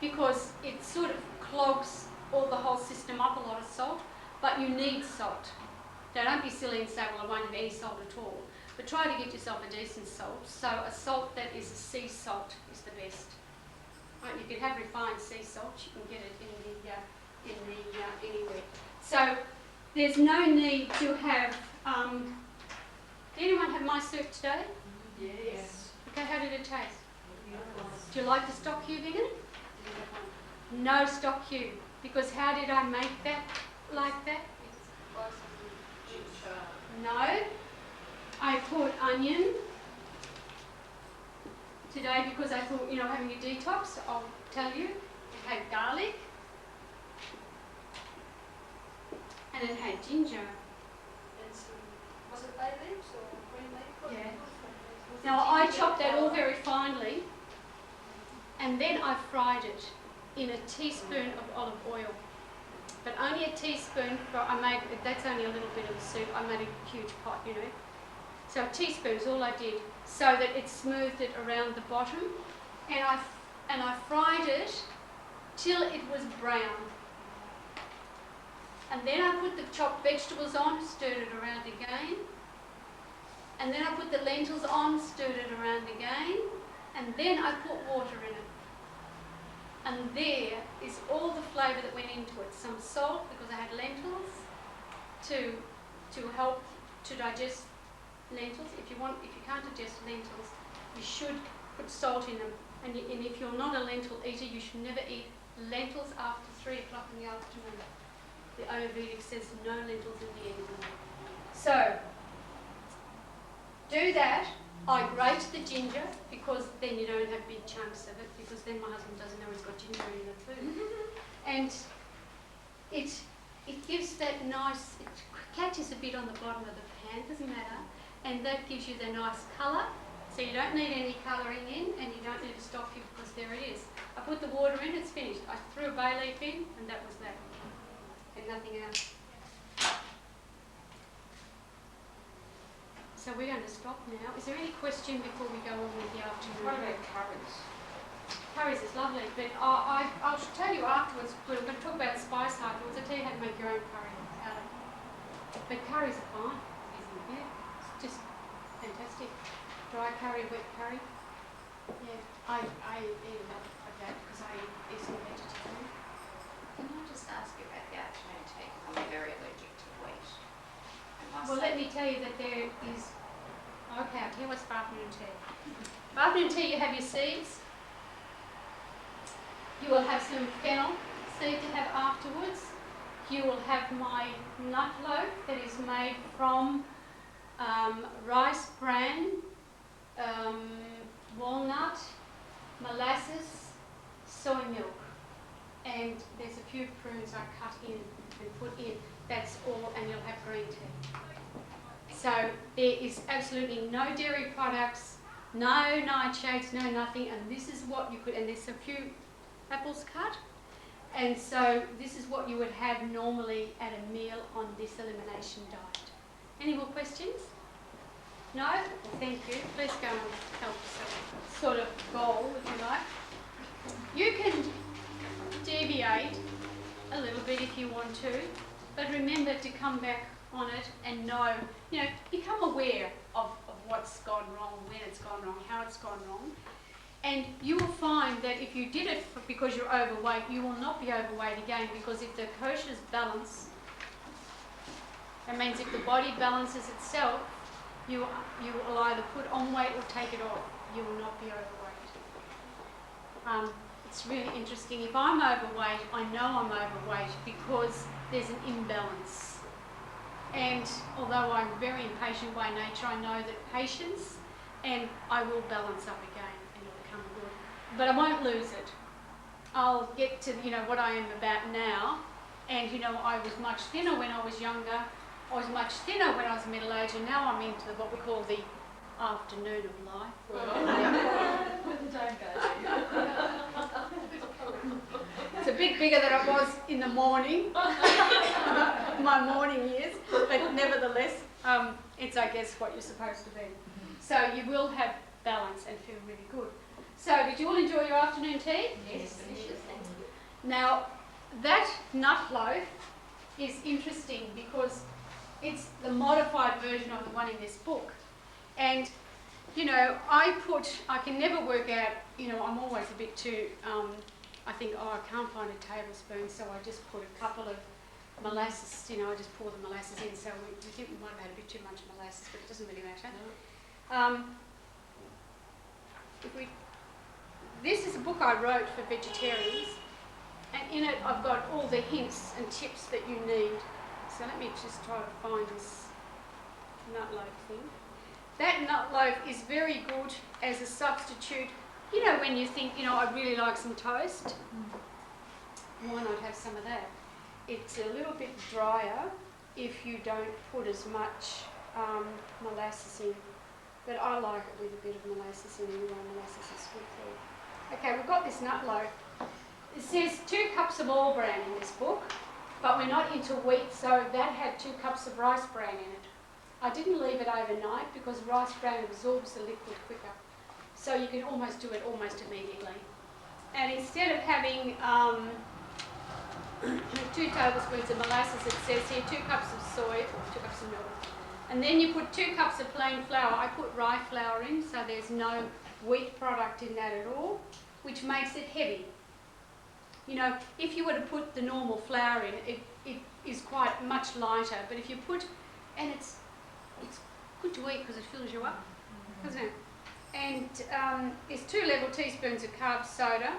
because it sort of clogs the whole system up, a lot of salt. But you need salt. Now, don't be silly and say, well, I won't have any salt at all. But try to get yourself a decent salt. So a salt that is a sea salt is the best. Right, you can have refined sea salt. You can get it anywhere. So there's no need to have. Did anyone have my soup today? Yes. Okay, how did it taste? Do you like the stock cube in it? No stock cube. Because how did I make that like that? No. I put onion today because I thought, having a detox, I'll tell you. It had garlic and it had ginger. And some, was it bay leaves or green leaf? Yeah. Now I chopped that all very finely, and then I fried it in a teaspoon of olive oil. But only a teaspoon, that's only a little bit of the soup. I made a huge pot, So a teaspoon is all I did, so that it smoothed it around the bottom. And I fried it till it was brown. And then I put the chopped vegetables on, stirred it around again. And then I put the lentils on, stirred it around again. And then I put water in it. And there is all the flavour that went into it. Some salt, because I had lentils, to help to digest lentils. If you can't digest lentils, you should put salt in them. And if you're not a lentil eater, you should never eat lentils after 3 o'clock in the afternoon. The Ayurvedic says no lentils in the evening. So, do that. I grate the ginger, because then you don't have big chunks of it, because then my husband doesn't know he's got ginger in the food. And it gives that nice, it catches a bit on the bottom of the pan, doesn't matter, and that gives you the nice colour. So you don't need any colouring in, and you don't need a stock cube, because there it is. I put the water in, it's finished. I threw a bay leaf in, and that was that. And nothing else. So we're going to stop now. Is there any question before we go on with the afternoon? What about curries? Curries is lovely, but I'll tell you afterwards. We're going to talk about spice afterwards. I'll tell you how to make your own curry out of it. But curries are fine. Yeah, it's just fantastic. Dry curry, wet curry. Yeah, I eat a lot of that because I eat some vegetarian. Can I just ask you about the afternoon tea? I'm very allergic to wheat. Well, let me tell you that there is. Okay, I'll tell you what's for afternoon tea. For afternoon tea, you have your seeds. You will have some fennel seed to have afterwards. you will have my nut loaf that is made from rice bran, walnut, molasses, soy milk, and there's a few prunes I cut in and put in. That's all, and you'll have green tea. So there is absolutely no dairy products, no nightshades, no nothing, and this is what you could, and there's a few apples cut, and so this is what you would have normally at a meal on this elimination diet. Any more questions? No? Well, thank you. Please go and help yourself sort of goal, if you like. You can deviate a little bit if you want to, but remember to come back on it and know, become aware of what's gone wrong, when it's gone wrong, how it's gone wrong. And you will find that if you did it because you're overweight, you will not be overweight again, because if the koshas balance, that means if the body balances itself, you will either put on weight or take it off. You will not be overweight. It's really interesting. If I'm overweight, I know I'm overweight because there's an imbalance. And although I'm very impatient by nature, I know that patience, and I will balance up again and it'll come good. But I won't lose it. I'll get to, what I am about now. And, I was much thinner when I was younger. I was much thinner when I was middle-aged, and now I'm into what we call the afternoon of life. It's a bit bigger than it was in the morning, my morning years, but nevertheless, it's, I guess, what you're supposed to be. So you will have balance and feel really good. So did you all enjoy your afternoon tea? Yes, delicious, thank you. Now, that nut loaf is interesting because it's the modified version of the one in this book. And, I can never work out, I'm always a bit too, I think, I can't find a tablespoon, so I just put a couple of molasses, I just pour the molasses in, so we think we might have had a bit too much molasses, but it doesn't really matter. This is a book I wrote for vegetarians, and in it I've got all the hints and tips that you need. So let me just try to find this nut loaf thing. That nut loaf is very good as a substitute. When you think, I'd really like some toast, why not have some of that? It's a little bit drier if you don't put as much molasses in. But I like it with a bit of molasses in anyway. Molasses is good food. Okay, we've got this nut loaf. It says 2 cups of all bran in this book, but we're not into wheat, so that had 2 cups of rice bran in it. I didn't leave it overnight because rice bran absorbs the liquid quicker. So you can almost do it almost immediately. And instead of having 2 tablespoons of molasses, it says here 2 cups of soy or 2 cups of milk. And then you put 2 cups of plain flour. I put rye flour in, so there's no wheat product in that at all, which makes it heavy. If you were to put the normal flour in, it is quite much lighter. But if you put, and it's good to eat because it fills you up, doesn't it? And it's 2 level teaspoons of carb soda.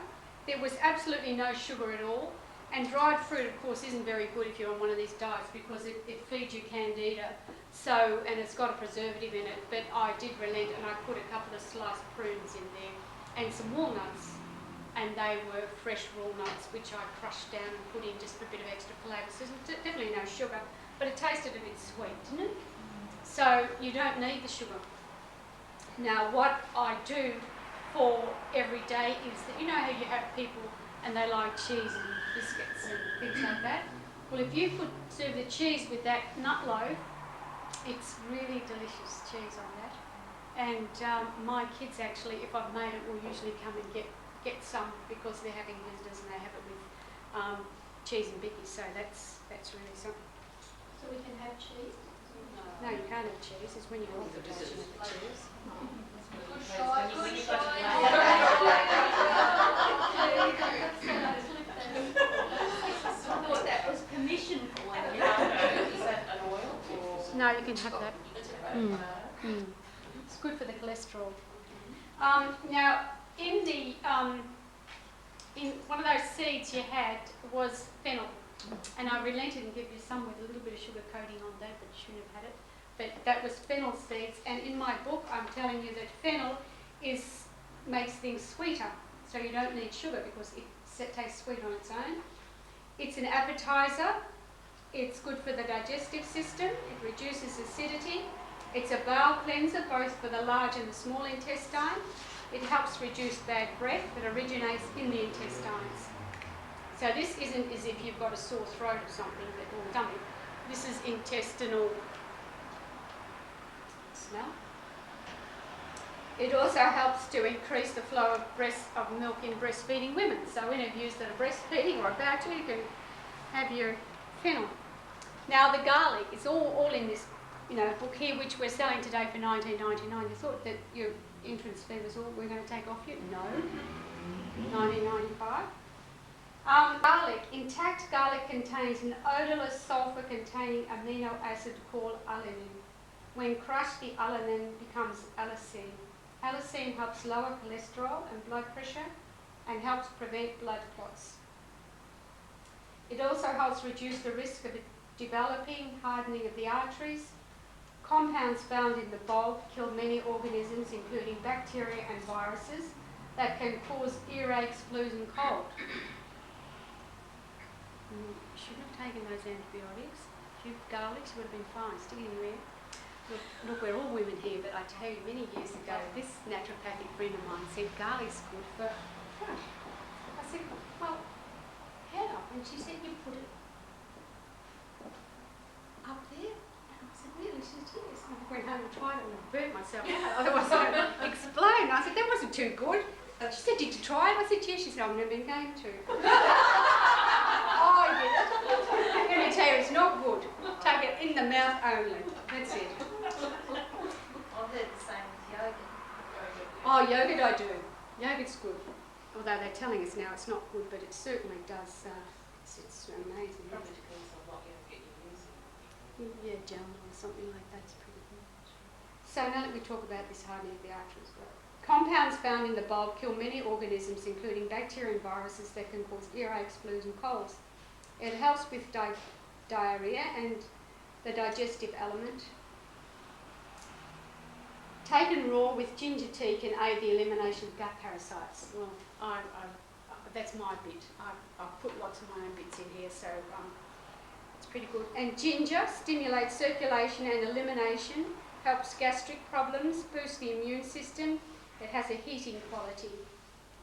There was absolutely no sugar at all. And dried fruit, of course, isn't very good if you're on one of these diets because it feeds you candida. So, and it's got a preservative in it. But I did relent and I put a couple of sliced prunes in there and some walnuts. And they were fresh walnuts, which I crushed down and put in just for a bit of extra flavour. So there's definitely no sugar, but it tasted a bit sweet, didn't it? So you don't need the sugar. Now, what I do for every day is that, how you have people and they like cheese and biscuits and things like that? Well, if you serve the cheese with that nut loaf, it's really delicious cheese on that. And my kids actually, if I've made it, will usually come and get some because they're having visitors and they have it with cheese and bickies, so that's really something. So we can have cheese? No, you can't have cheese. It's when you're off the diet you have cheese. I thought that was permission for one. Is that an oil or? No, you can have that. It's good for the cholesterol. Now, in the in one of those seeds you had was fennel, And I relented and gave you some with a little bit of sugar coating on that, but you shouldn't have had it. But that was fennel seeds, and in my book I'm telling you that fennel makes things sweeter, so you don't need sugar because it tastes sweet on its own. It's an appetizer. It's good for the digestive system. It reduces acidity. It's a bowel cleanser both for the large and the small intestine. It helps reduce bad breath that originates in the intestines. So this isn't as if you've got a sore throat or something or tummy. This is intestinal smell. It also helps to increase the flow of milk in breastfeeding women. So any of you that are breastfeeding or about to, you can have your fennel. Now the garlic is all in this book here, which we're selling today for $19.99. You thought that your entrance fee was all we're going to take off you? No. $19.95. Garlic. Intact garlic contains an odourless sulfur-containing amino acid called alanine. When crushed, the alanine becomes allicin. Allicin helps lower cholesterol and blood pressure and helps prevent blood clots. It also helps reduce the risk of developing hardening of the arteries. Compounds found in the bulb kill many organisms, including bacteria and viruses, that can cause earaches, flus and cold. You shouldn't have taken those antibiotics. A few garlics would have been fine, stick it in your ear. Look, we're all women here, but I tell you, many years ago, this naturopathic friend of mine said garlic's good for throat. I said, well, how? And she said, you put it up there. And I said, really? She said, yes. And I went home and tried it and burnt myself out. Otherwise I would explain. I said, that wasn't too good. She said, did you try it? I said, yes. She said, I've never been going to. Oh, I did it. Let me tell you, it's not good. Take it in the mouth only. That's it. I've heard the same with yogurt. Oh, yogurt I do. Yogurt's good. Although they're telling us now it's not good, but it certainly does. It's amazing. Probably depends on what yogurt you're using. Yeah, gel or something like that's pretty good. So now that we talk about this hardening of the arteries, compounds found in the bulb kill many organisms, including bacteria and viruses that can cause earaches, flus and colds. It helps with diarrhea and the digestive element. Taken raw with ginger tea can aid the elimination of gut parasites. Well, that's my bit. I've put lots of my own bits in here, so it's pretty good. And ginger stimulates circulation and elimination, helps gastric problems, boosts the immune system. It has a heating quality.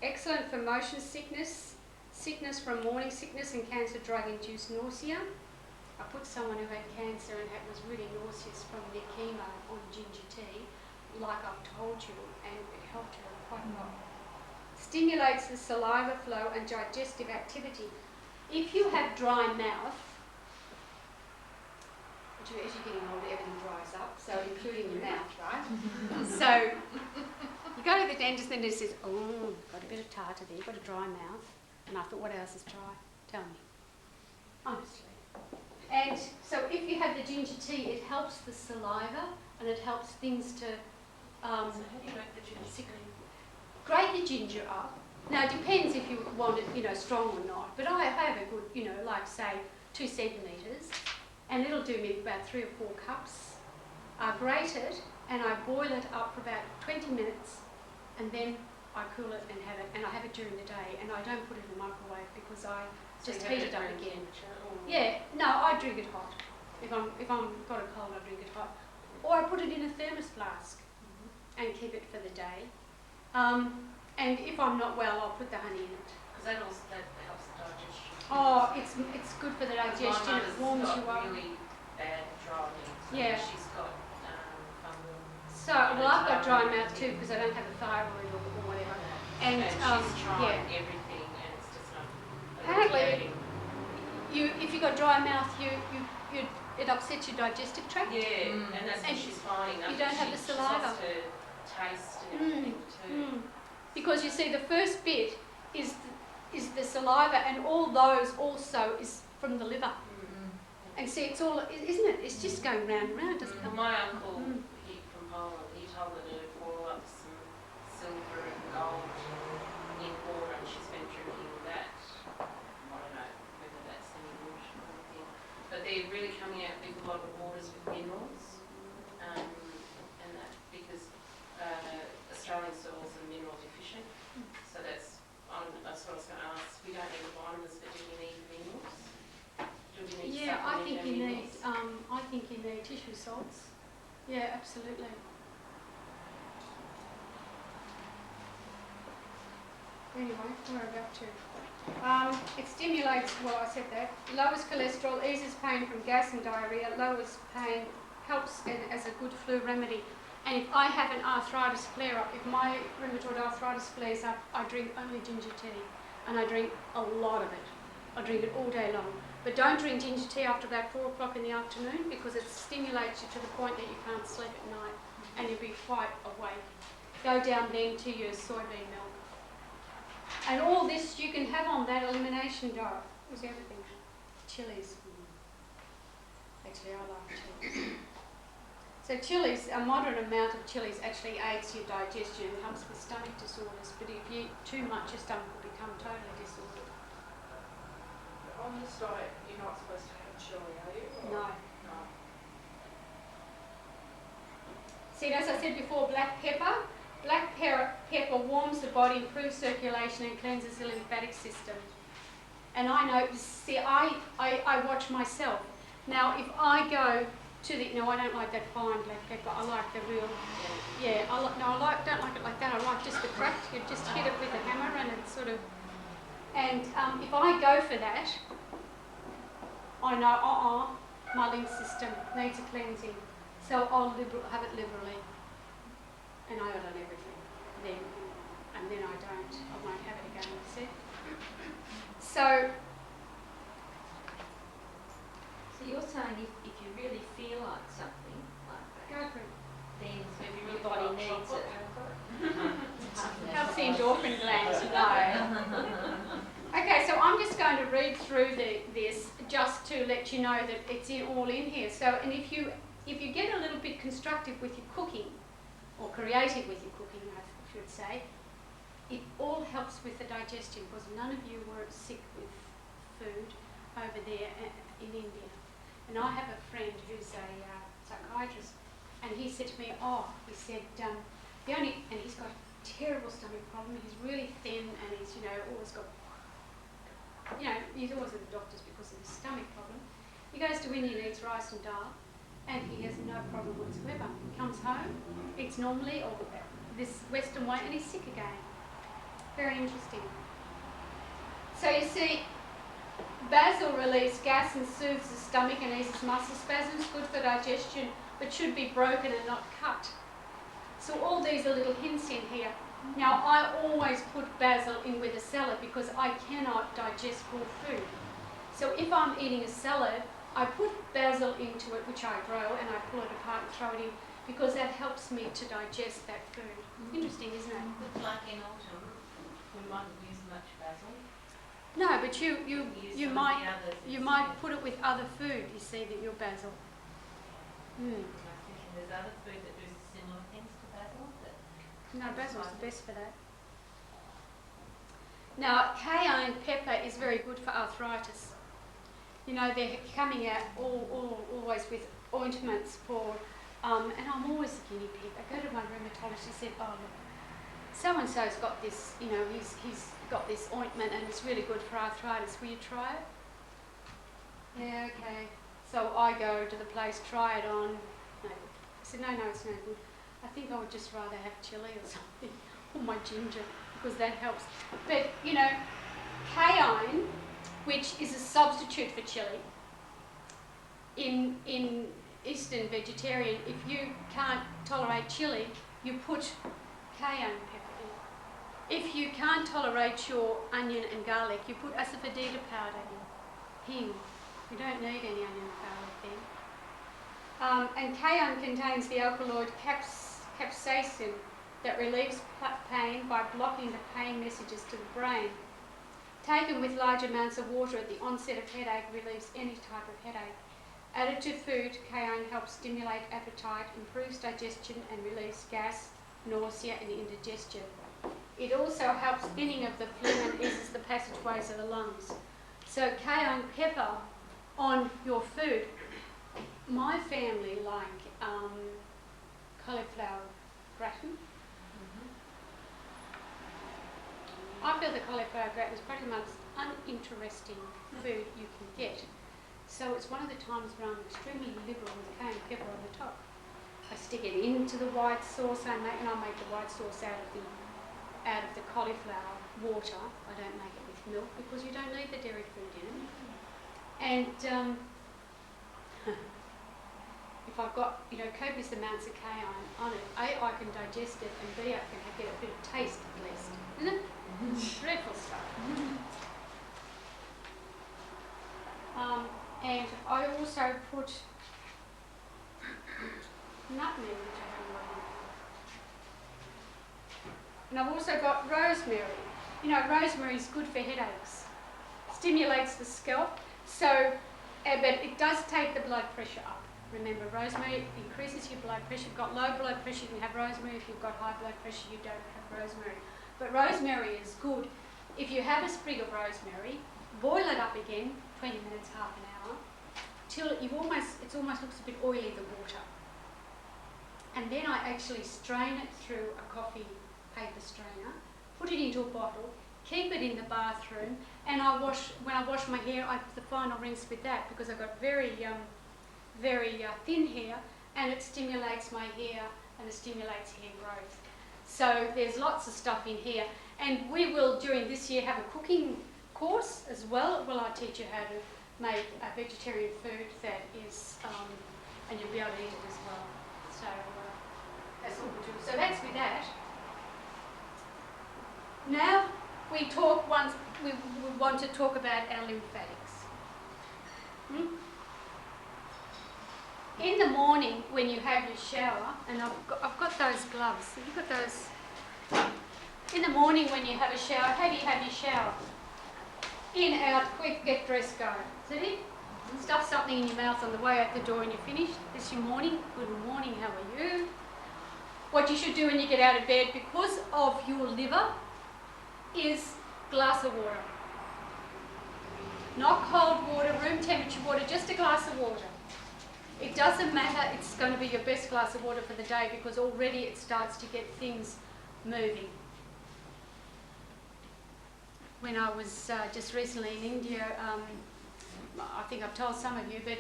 Excellent for motion sickness, sickness from morning sickness and cancer drug-induced nausea. I put someone who had cancer and was really nauseous from their chemo on ginger tea, like I've told you, and it helped her quite a lot. Stimulates the saliva flow and digestive activity. If you have dry mouth, which as you're getting older, everything dries up, so including your mouth, right? So you go to the dentist and the dentist says, oh, got a bit of tartar there, you've got a dry mouth. And I thought, what else is dry? Tell me. Honestly. And so if you have the ginger tea, it helps the saliva and it helps things to... So how do you make the ginger tea? Grate the ginger up. Now it depends if you want it, strong or not. But I have a good, like say 2 centimetres, and it'll do me about 3 or 4 cups. I grate it and I boil it up for about 20 minutes, and then I cool it and have it. And I have it during the day, and I don't put it in the microwave because I just heat it up again. Yeah, no, I drink it hot. If I'm got a cold, I drink it hot, or I put it in a thermos flask and keep it for the day. And if I'm not well, I'll put the honey in it. Because that helps the digestion. Oh, it's good for the digestion. It warms you up. Really bad dry mouth. Yeah. She's got fungal. So, well, I've got dry mouth too because I don't have a thyroid or whatever. And she's trying everything, and it's just not. Apparently, if you've got dry mouth, it upsets your digestive tract. Yeah, and that's what she's finding. You don't have the saliva. She has to taste and everything too. Because you see, the first bit is the saliva, and all those also is from the liver. And see, it's all, isn't it? It's just going round and round, doesn't it? My uncle, he from Poland, he told her to boil up some silver and gold in water, and she's been drinking that. I don't know whether that's any good. tissue salts. Yeah, absolutely. Anyway, where are we up to? It stimulates, well, I said that, lowers cholesterol, eases pain from gas and diarrhea, lowers pain, helps as a good flu remedy. And if I have an arthritis flare-up, if my rheumatoid arthritis flares up, I drink only ginger tea. And I drink a lot of it. I drink it all day long. But don't drink ginger tea after about 4 o'clock in the afternoon because it stimulates you to the point that you can't sleep at night and you'll be quite awake. Go down then to your soybean milk. And all this you can have on that elimination diet. Was everything. Chilies. Actually, I like chilies. So chilies, a moderate amount of chilies actually aids your digestion and helps with stomach disorders. But if you eat too much, your stomach will become totally disordered. On this diet, you're not supposed to have chili, are you? No. No. See, as I said before, black pepper. Black pepper warms the body, improves circulation and cleanses the lymphatic system. And I know, see, I watch myself. Now, if I go to the, no, I don't like that fine black pepper. I like the real, yeah. Don't like it like that. I like just the cracked. You just hit it with a hammer and it's sort of. And if I go for that, I know, my lymph system needs a cleansing. So I'll have it liberally. And I eat on everything then. And then I won't have it again, see? So you're saying if you really feel like something like that, go for it. then So if you your really body like needs chocolate, it. Helps the endorphin glands, no. Okay, so I'm just going to read through this just to let you know that it's all in here. So, and if you get a little bit constructive with your cooking, or creative with your cooking, I should say, it all helps with the digestion because none of you were sick with food over there in India. And I have a friend who's a psychiatrist, and he said to me, he said, and he's got a terrible stomach problem. He's really thin, and he's, always got, he's always at the doctor's because of his stomach problem. He goes to India and eats rice and dal, and he has no problem whatsoever. He comes home, eats normally, or this Western way, and he's sick again. Very interesting. So you see, basil relieves gas and soothes the stomach and eases muscle spasms, good for digestion, but should be broken and not cut. So all these are little hints in here. Now, I always put basil in with a salad because I cannot digest raw food. So if I'm eating a salad, I put basil into it, which I grow, and I pull it apart and throw it in because that helps me to digest that food. Interesting, isn't it? Looks like in autumn, we mightn't use much basil. No, but you Use some of the others might instead. put it with other food, you see, that your basil. I was thinking there's other food that do similar things to basil. No, basil's the best for that. Now, cayenne pepper is very good for arthritis. They're coming out always with ointments for, and I'm always a guinea pig. I go to my rheumatologist and said, look, so-and-so's got this, he's got this ointment and it's really good for arthritis. Will you try it? Yeah, okay. So I go to the place, try it on. No. I said, no, it's no good. I think I would just rather have chili or something, or my ginger, because that helps. But, cayenne, which is a substitute for chili, in Eastern vegetarian, if you can't tolerate chili, you put cayenne pepper in. If you can't tolerate your onion and garlic, you put asafoetida powder in. Hing. You don't need any onion and garlic then. And cayenne contains the alkaloid capsaicin that relieves pain by blocking the pain messages to the brain. Taken with large amounts of water at the onset of headache relieves any type of headache. Added to food, cayenne helps stimulate appetite, improves digestion and relieves gas, nausea and indigestion. It also helps thinning of the phlegm and eases the passageways of the lungs. So cayenne pepper on your food. My family like cauliflower gratin. I feel the cauliflower gratin is probably the most uninteresting food you can get. So it's one of the times when I'm extremely liberal with cayenne pepper on the top. I stick it into the white sauce and I make the white sauce out of the cauliflower water. I don't make it with milk because you don't need the dairy food in it. And if I've got, copious amounts of cayenne on it, A, I can digest it, and B, I can get a bit of taste at least. Isn't it? Dreadful stuff. And I also put nutmeg, which I haven't got in. And I've also got rosemary. Rosemary is good for headaches. Stimulates the scalp. So, but it does take the blood pressure up. Remember, rosemary increases your blood pressure. If you've got low blood pressure, you can have rosemary. If you've got high blood pressure, you don't have rosemary. But rosemary is good. If you have a sprig of rosemary, boil it up again, 20 minutes, half an hour, till it almost looks a bit oily, the water. And then I actually strain it through a coffee paper strainer, put it into a bottle, keep it in the bathroom, and when I wash my hair, I put the final rinse with that because I've got very thin hair, and it stimulates my hair and it stimulates hair growth. So there's lots of stuff in here, and we will during this year have a cooking course as well. Well, I teach you how to make a vegetarian food that is, and you'll be able to eat it as well. So that's what we'll do. So that's with that. Now we want to talk about our lymphatics. In the morning when you have your shower, and I've got those gloves. Have you got those? In the morning when you have a shower, have your shower. In, out, quick, get dressed, go. Is that it? Stuff something in your mouth on the way out the door and you're finished. This is your morning. Good morning, how are you? What you should do when you get out of bed, because of your liver, is glass of water. Not cold water, room temperature water, just a glass of water. It doesn't matter, it's going to be your best glass of water for the day because already it starts to get things moving. When I was just recently in India, I think I've told some of you, but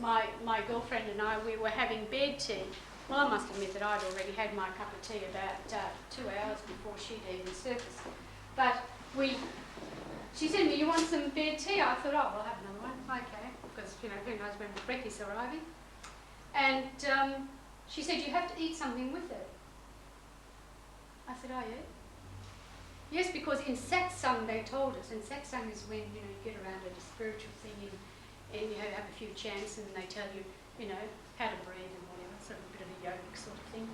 my girlfriend and I, we were having bed tea. Well, I must admit that I'd already had my cup of tea about 2 hours before she'd even surfaced. But she said to me, you want some bed tea? I thought, oh, we'll have another one. Okay, because, who knows when the breakfast's arriving. And she said, you have to eat something with it. I said, oh, yeah? Yes, because in satsang they told us, and satsang is when, you get around at a spiritual thing and you have a few chants and they tell you, how to breathe and whatever, sort of a bit of a yogic sort of thing.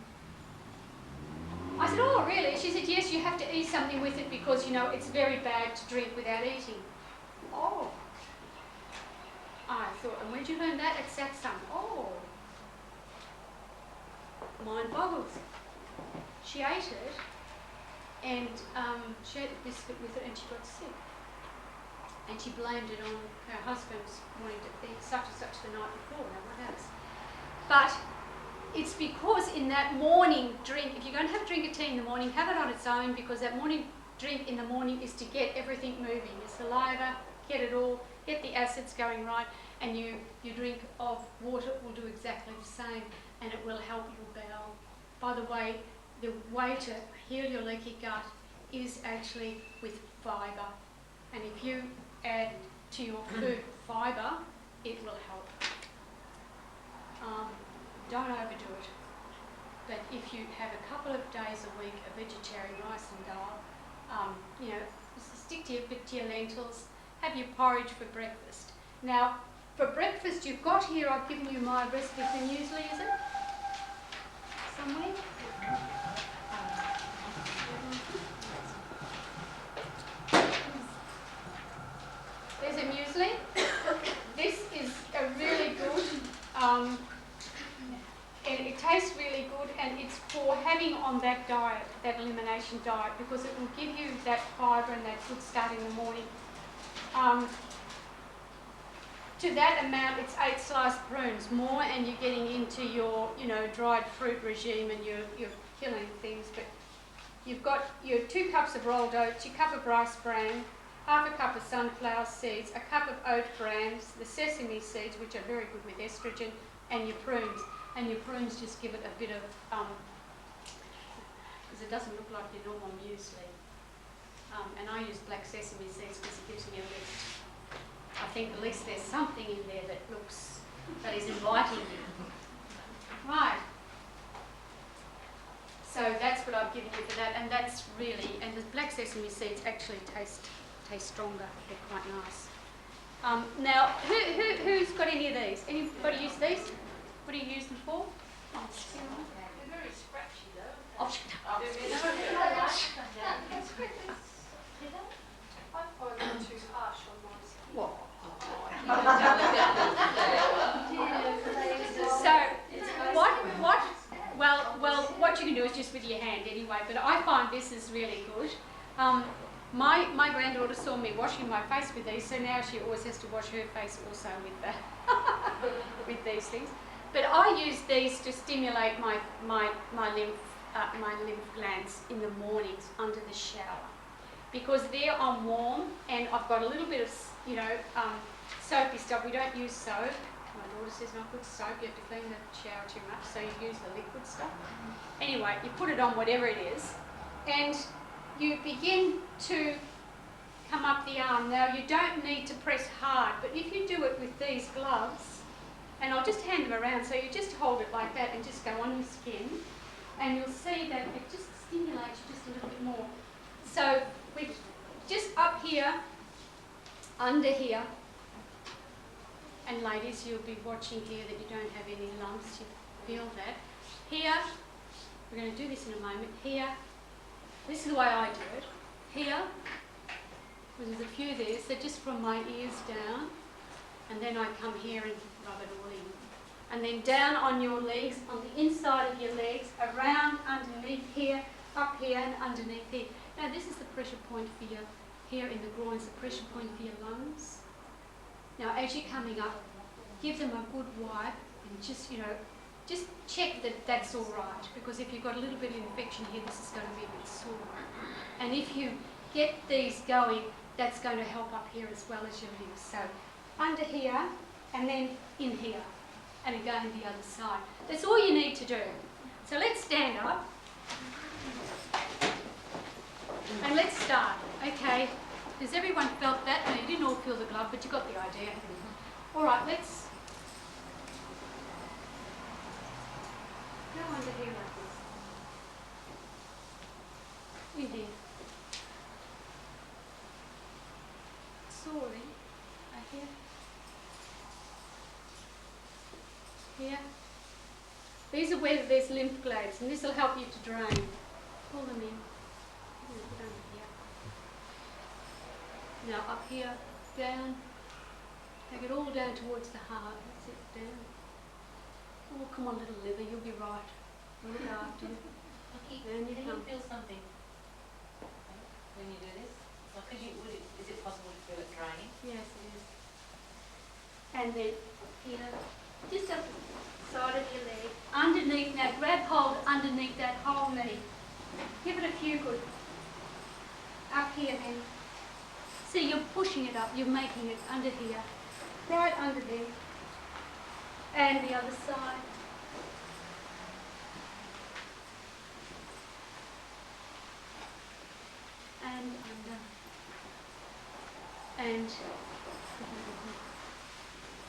I said, oh, really? She said, yes, you have to eat something with it because, it's very bad to drink without eating. Oh. I thought, and where'd you learn that? At satsang. Oh. Mind boggles. She ate it, and she ate the biscuit with it and she got sick. And she blamed it on her husband's wanting to eat such and such the night before, and what else. But it's because in that morning drink, if you're going to have a drink of tea in the morning, have it on its own, because that morning drink in the morning is to get everything moving. Your saliva, get the acids going right, and your drink of water will do exactly the same, and it will help your bowel. By the way, the way to heal your leaky gut is actually with fibre, and if you add to your food fibre, it will help. Don't overdo it, but if you have a couple of days a week of vegetarian rice and dal, stick to your lentils, have your porridge for breakfast. Now, for breakfast, you've got here, I've given you my recipe for muesli, is it? Somewhere? There's a muesli. This is a really good, and it tastes really good, and it's for having on that diet, that elimination diet, because it will give you that fibre and that good start in the morning. To that amount, it's 8 sliced prunes more, and you're getting into your, dried fruit regime, and you're killing things. But you've got your 2 cups of rolled oats, your cup of rice bran, half a cup of sunflower seeds, a cup of oat brands, the sesame seeds, which are very good with estrogen, and your prunes. And your prunes just give it a bit of, because it doesn't look like your normal muesli. And I use black sesame seeds because it gives me a lift. I think at least there's something in there that is inviting you. Right. So that's what I've given you for that, and that's really, and the black sesame seeds actually taste stronger. They're quite nice. Now, who's got any of these? Anybody use these? What do you use them for? They're very scratchy though. Oh, I find them too harsh on my skin. what? Well, what you can do is just with your hand anyway, but I find this is really good. My granddaughter saw me washing my face with these, so now she always has to wash her face also with these things. But I use these to stimulate my lymph glands in the mornings under the shower, because they're on warm, and I've got a little bit of soapy stuff. We don't use soap. My daughter says not good soap. You have to clean the shower too much, so you use the liquid stuff. Anyway, you put it on whatever it is, and you begin to come up the arm. Now, you don't need to press hard, but if you do it with these gloves, and I'll just hand them around, so you just hold it like that and just go on your skin, and you'll see that it just stimulates you just a little bit more. So we've just up here, under here, and ladies, you'll be watching here that you don't have any lumps, you feel that. Here, we're going to do this in a moment. Here, this is the way I do it. Here, well, there's a few there, so just from my ears down, and then I come here and rub it all in. And then down on your legs, on the inside of your legs, around underneath here, up here and underneath here. Now this is the pressure point for your, here in the groins, the pressure point for your lungs. Now as you're coming up, give them a good wipe and just, just check that that's all right, because if you've got a little bit of infection here, this is going to be a bit sore. And if you get these going, that's going to help up here as well as your limbs. So under here and then in here, and again the other side. That's all you need to do. So let's stand up and let's start. Okay, has everyone felt that? No, you didn't all feel the glove, but you got the idea. All right, let's go under here like this. In here. Sorry, here. Here. These are where there's lymph glands, and this will help you to drain. Pull them in. Put under here. Now up here, down. Take it all down towards the heart. That's it, down. Oh, come on, little liver, you'll be right. We'll look after you. Can you feel something when you do this? Like, is it possible to feel it draining? Yes, it is. And then here, just up the side of your leg, underneath. Now grab hold underneath that whole knee. Give it a few good. Up here then. See, you're pushing it up, you're making it under here. Right under there. And the other side. And under. And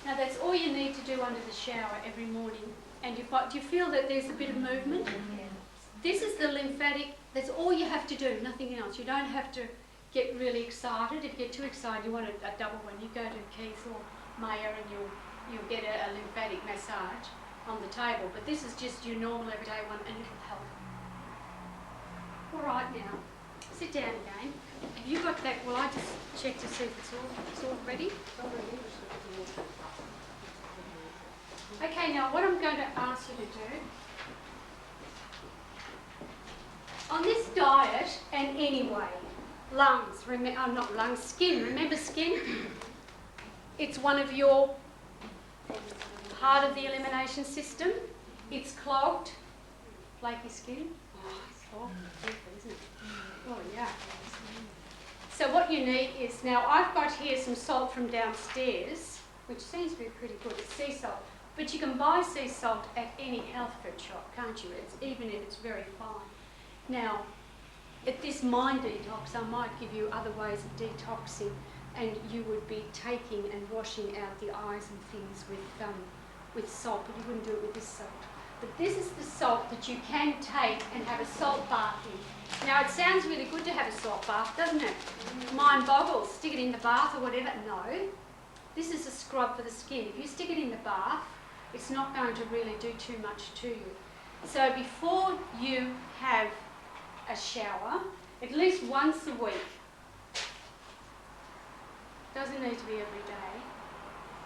now that's all you need to do under the shower every morning. And do you feel that there's a bit of movement? This is the lymphatic, that's all you have to do, nothing else. You don't have to get really excited. If you get too excited, you want a double one. You go to Keith or Maya and you'll get a lymphatic massage on the table. But this is just your normal everyday one, and it'll help. All right, now, sit down again. Have you got that? Well, I just check to see if it's all ready. Okay, now what I'm going to ask you to do, on this diet and anyway, lungs, not lungs, skin, remember skin? It's one of your part of the elimination system. It's clogged, flaky skin. Oh, it's awful, isn't it? Oh, yeah. So what you need is, now I've got here some salt from downstairs, which seems to be pretty good. It's sea salt. But you can buy sea salt at any health food shop, can't you? Even if it's very fine. Now, at this mind detox, I might give you other ways of detoxing, and you would be taking and washing out the eyes and things with salt, but you wouldn't do it with this salt. But this is the salt that you can take and have a salt bath in. Now, it sounds really good to have a salt bath, doesn't it? Mind boggles. Stick it in the bath or whatever. No. This is a scrub for the skin. If you stick it in the bath, it's not going to really do too much to you. So before you have a shower, at least once a week, doesn't need to be every day.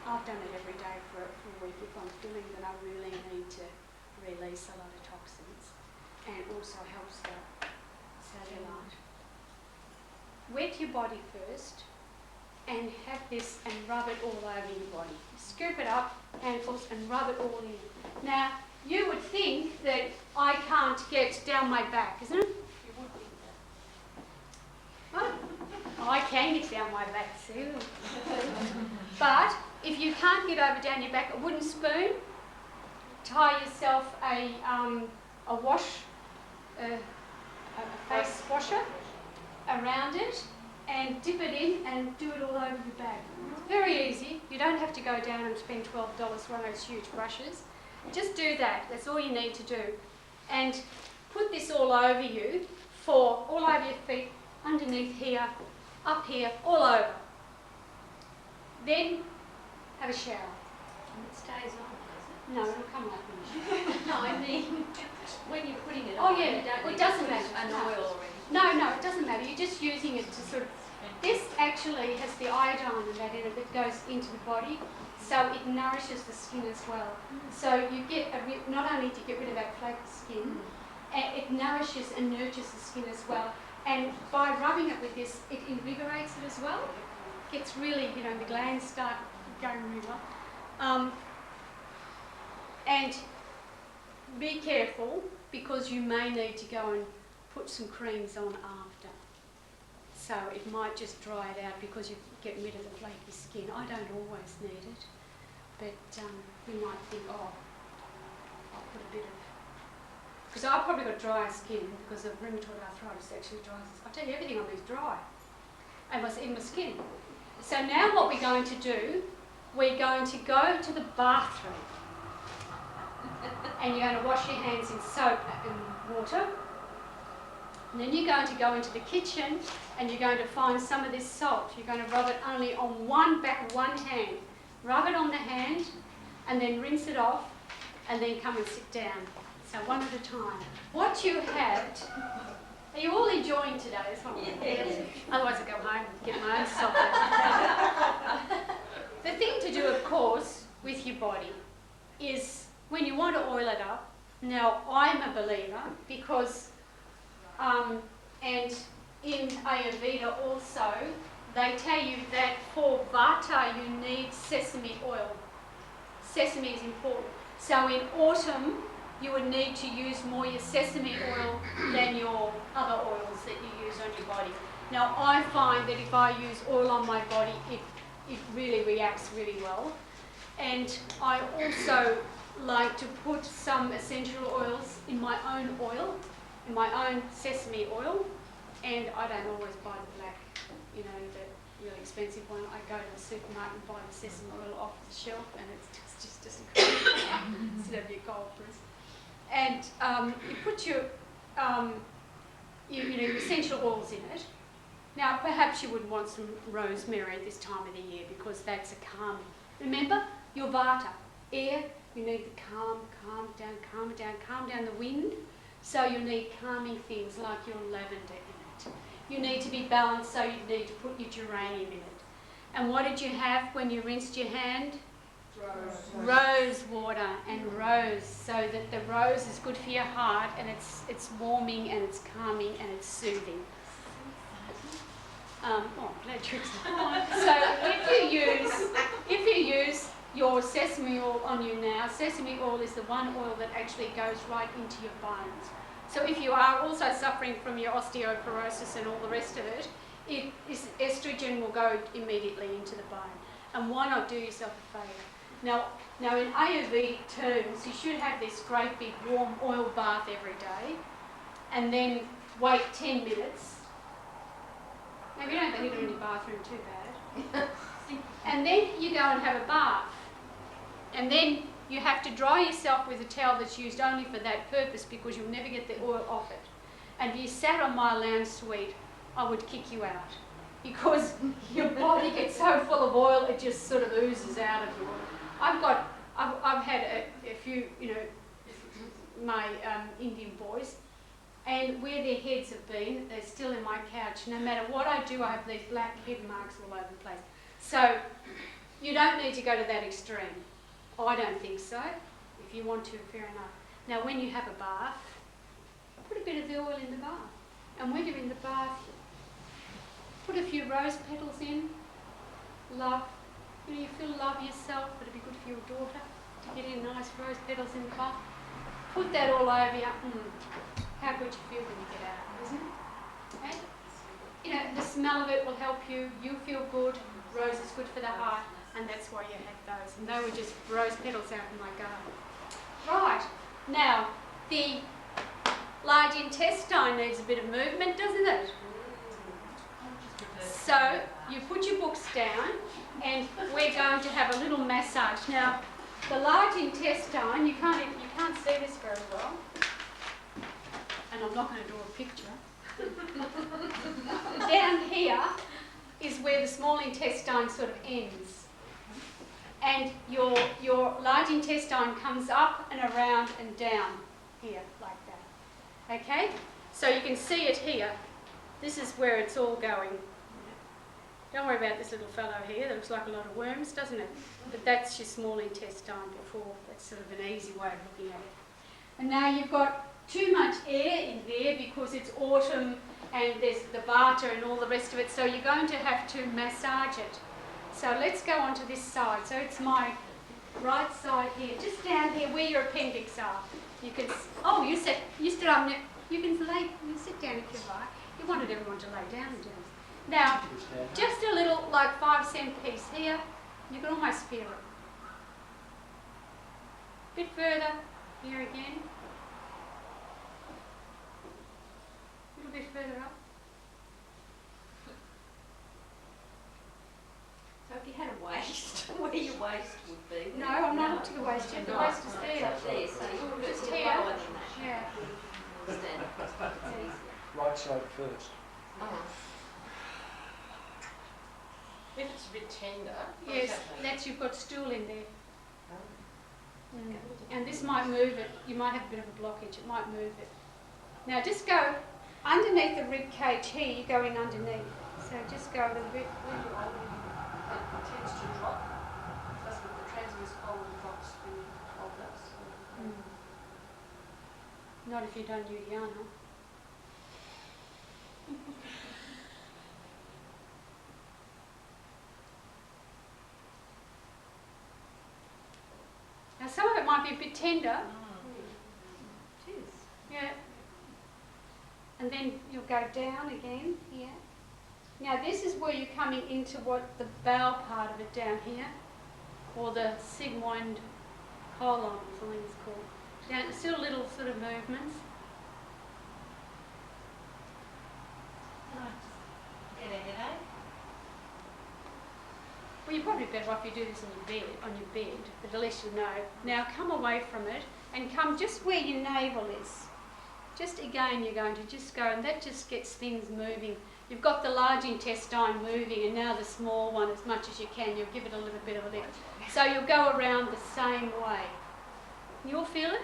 I've done it every day for a week if I'm feeling that I really need to release a lot of toxins, and also helps the cellulite. Wet your body first and have this and rub it all over your body. Scoop it up, handfuls, and rub it all in. Now, you would think that I can't get down my back, isn't it? You would think that. What? Oh, I can get down my back, see? But if you can't get over down your back, a wooden spoon, tie yourself a face washer around it, and dip it in and do it all over your back. It's very easy. You don't have to go down and spend $12 for one of those huge brushes. Just do that. That's all you need to do. And put this all over you, all over your feet, underneath here, up here, all over. Then have a shower. And it stays on, does it? No, it'll come off when you shower. No, I mean, when you're putting it Oh, on, yeah. you don't Well, it need doesn't to put matter. an No. oil or anything. No, it doesn't matter. You're just using it to sort of... This actually has the iodine and that in it that goes into the body, so it nourishes the skin as well. So you get not only do you get rid of that flaky skin, it nourishes and nurtures the skin as well. And by rubbing it with this, it invigorates it as well. Gets really, the glands start going really well. And be careful, because you may need to go and put some creams on after. So it might just dry it out because you get rid of the flaky skin. I don't always need it, but you might think, oh, I'll put a bit of... Because I've probably got drier skin because of rheumatoid arthritis actually dries. I'll tell you, everything on me is dry, and in my skin. So now what we're going to do, we're going to go to the bathroom, and you're going to wash your hands in soap and water. And then you're going to go into the kitchen and you're going to find some of this salt. You're going to rub it only on one hand. Rub it on the hand and then rinse it off and then come and sit down. So one at a time. What you have... Are you all enjoying today? That's what yes. Otherwise I'll go home and get my own salt. The thing to do, of course, with your body is when you want to oil it up. Now, I'm a believer because... and in Ayurveda also, they tell you that for Vata you need sesame oil. Sesame is important. So in autumn you would need to use more your sesame oil than your other oils that you use on your body. Now I find that if I use oil on my body, it really reacts really well. And I also like to put some essential oils in my own oil, in my own sesame oil, and I don't always buy the black, the really expensive one. I go to the supermarket and buy the sesame oil off the shelf, and it's just incredible instead of your gold press. And you put your your essential oils in it. Now, perhaps you would want some rosemary at this time of the year because that's a calm. Remember, your Vata, air, you need the calm down the wind. So you need calming things like your lavender in it. You need to be balanced, so you need to put your geranium in it. And what did you have when you rinsed your hand? Rose water and rose, so that the rose is good for your heart, and it's warming and it's calming and it's soothing. Glad you explained. So if you use your sesame oil on you now, sesame oil is the one oil that actually goes right into your bones. So if you are also suffering from your osteoporosis and all the rest of it, estrogen will go immediately into the bone. And why not do yourself a favour? Now in Ayurvedic terms, you should have this great big warm oil bath every day and then wait 10 minutes. Now you don't have to heat it in your bathroom too bad. And then you go and have a bath. And then you have to dry yourself with a towel that's used only for that purpose because you'll never get the oil off it. And if you sat on my lounge suite, I would kick you out because your body gets so full of oil it just sort of oozes out of you. I've had a few, my Indian boys, and where their heads have been, they're still in my couch. No matter what I do, I have these black head marks all over the place. So you don't need to go to that extreme. I don't think so. If you want to, fair enough. Now, when you have a bath, put a bit of the oil in the bath. And when you're in the bath, put a few rose petals in. Love. You feel love yourself, but it'd be good for your daughter to get in nice rose petals in the bath. Put that all over you. How good you feel when you get out, isn't it? And, the smell of it will help you. You feel good. Rose is good for the heart, and that's why you had those. And they were just rose petals out in my garden. Right. Now, the large intestine needs a bit of movement, doesn't it? So you put your books down and we're going to have a little massage. Now, the large intestine, you can't see this very well, and I'm not going to draw a picture. Down here is where the small intestine sort of ends. And your large intestine comes up and around and down here, like that. Okay? So you can see it here. This is where it's all going. Don't worry about this little fellow here. That looks like a lot of worms, doesn't it? But that's your small intestine before. That's sort of an easy way of looking at it. And now you've got too much air in there because it's autumn and there's the vata and all the rest of it. So you're going to have to massage it. So let's go on to this side. So it's my right side here, just down here where your appendix are. You can. Oh, you stood up. You can lay. You sit down if you like. You wanted everyone to lay down and do this. Now, just a little, like 5-cent piece here. You can almost feel it. A bit further here again. A little bit further up. So if you had a waist, where your waist would be? No, I'm not up to the waist yet. The waist is there. Up there, so you can Just just here. lower than that. Yeah. Stand up. It's easier. Right side first. Oh. If it's a bit tender, Yes, that's you've got stool in there. And this might move it. You might have a bit of a blockage. It might move it. Now just go underneath the rib cage here. You go in underneath. So just go a little bit. It tends to drop. That's what the transverse colon drops when you hold that. Not if you've done Uddiyana. Now some of it might be a bit tender. It is. Yeah. And then you'll go down again here. Now this is where you're coming into what the bowel part of it down here, or the sigmoid colon or something it's called. Down, still little sort of movements. Get a headache? Well, you're probably better off you do this on your bed, but at least you know. Now come away from it and come just where your navel is. Just again you're going to just go, and that just gets things moving. You've got the large intestine moving and now the small one as much as you can. You'll give it a little bit of a lift. So you'll go around the same way. You'll feel it?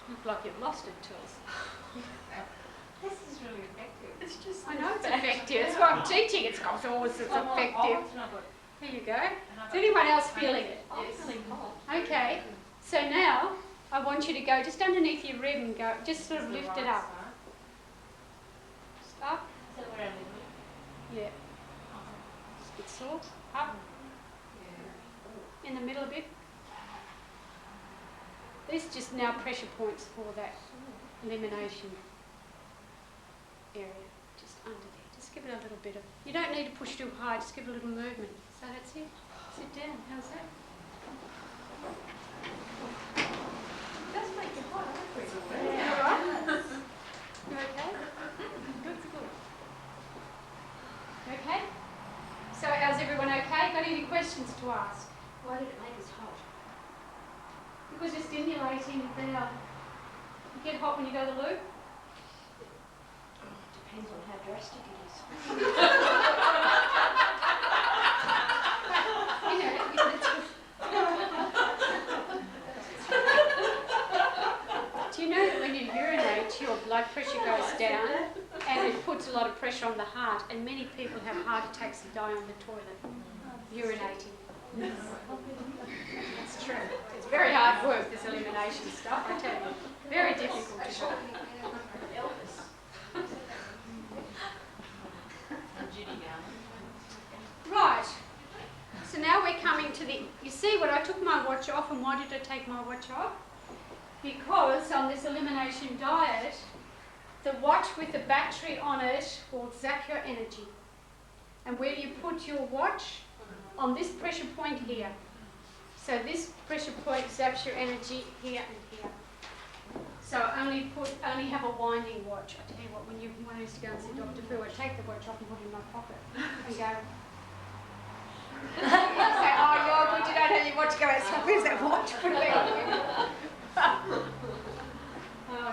Look like you've lost it to us. This is really effective. It's just, I know it's effective. That's why I'm teaching. It's got always it's effective. Here you go. Is anyone else feeling it? Yes. Okay. So now I want you to go just underneath your rib and go, just sort of lift it up. Just up. Is that where I live? Yeah. Just a bit sore. Up. In the middle a bit. These are just now pressure points for that elimination area. Just under there. Just give it a little bit of... You don't need to push too hard, just give it a little movement. So that's it. Sit down. How's that? It does make you hot, doesn't it? You all right? You okay? Good, good. Okay? So how's everyone okay? Got any questions to ask? Why did it make us hot? Because you're stimulating there. You get hot when you go to the loo? Depends on how drastic it is. You know, do you know that when you urinate, your blood pressure goes down and it puts a lot of pressure on the heart, and many people have heart attacks and die on the toilet urinating. That's true. It's very hard work, this elimination stuff, I tell you. Very difficult to do. Right. So now we're coming to the... You see what I took my watch off, and why did I take my watch off? Because on this elimination diet, the watch with the battery on it will zap your energy. And where you put your watch? On this pressure point here. So this pressure point zaps your energy here and here. So only have a winding watch. I tell you what, when I used to go and see Dr. Phil, I'd take the watch off and put it in my pocket and go. Say, oh, you're good, you don't have your watch. Go out, so where's that watch? Put it there.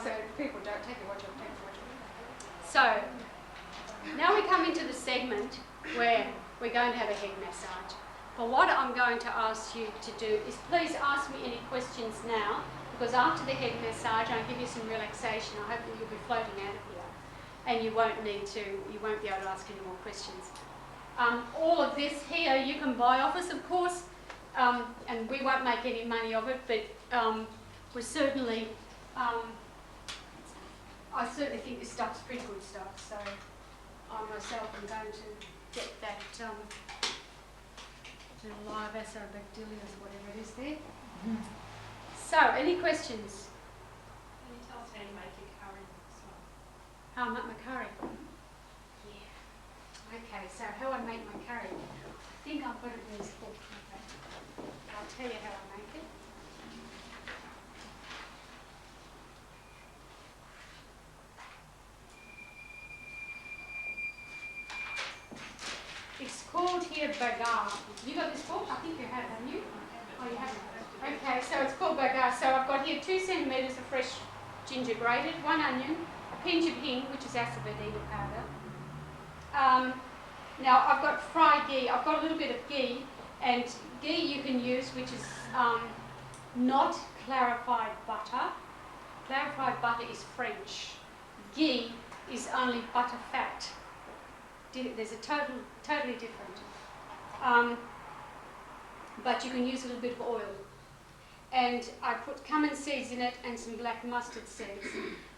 So people don't take the watch off, take the watch off. So now we come into the segment where we're going to have a head massage. But what I'm going to ask you to do is please ask me any questions now, because after the head massage I'll give you some relaxation. I hope that you'll be floating out of here and you won't be able to ask any more questions. All of this here you can buy off us, of course, and we won't make any money of it, but we're certainly, I certainly think this stuff's pretty good stuff, so I myself am going to get that live acetobacillus, whatever it is there. So, any questions? Can you tell us how you make your curry as well? How I make my curry? Yeah. Okay, so how I make my curry. I think I've got it in this book. Okay. I'll tell you how I make it. It's called here bagar. You got this book? I think you have, haven't you? Oh, you haven't. Okay, so it's called bagar. So I've got here 2 centimetres of fresh ginger grated, 1 onion, a pinch of hing, which is asafoetida powder. Now I've got fried ghee. I've got a little bit of ghee, and ghee you can use, which is not clarified butter. Clarified butter is French. Ghee is only butter fat. There's a totally different. But you can use a little bit of oil. And I put cumin seeds in it and some black mustard seeds.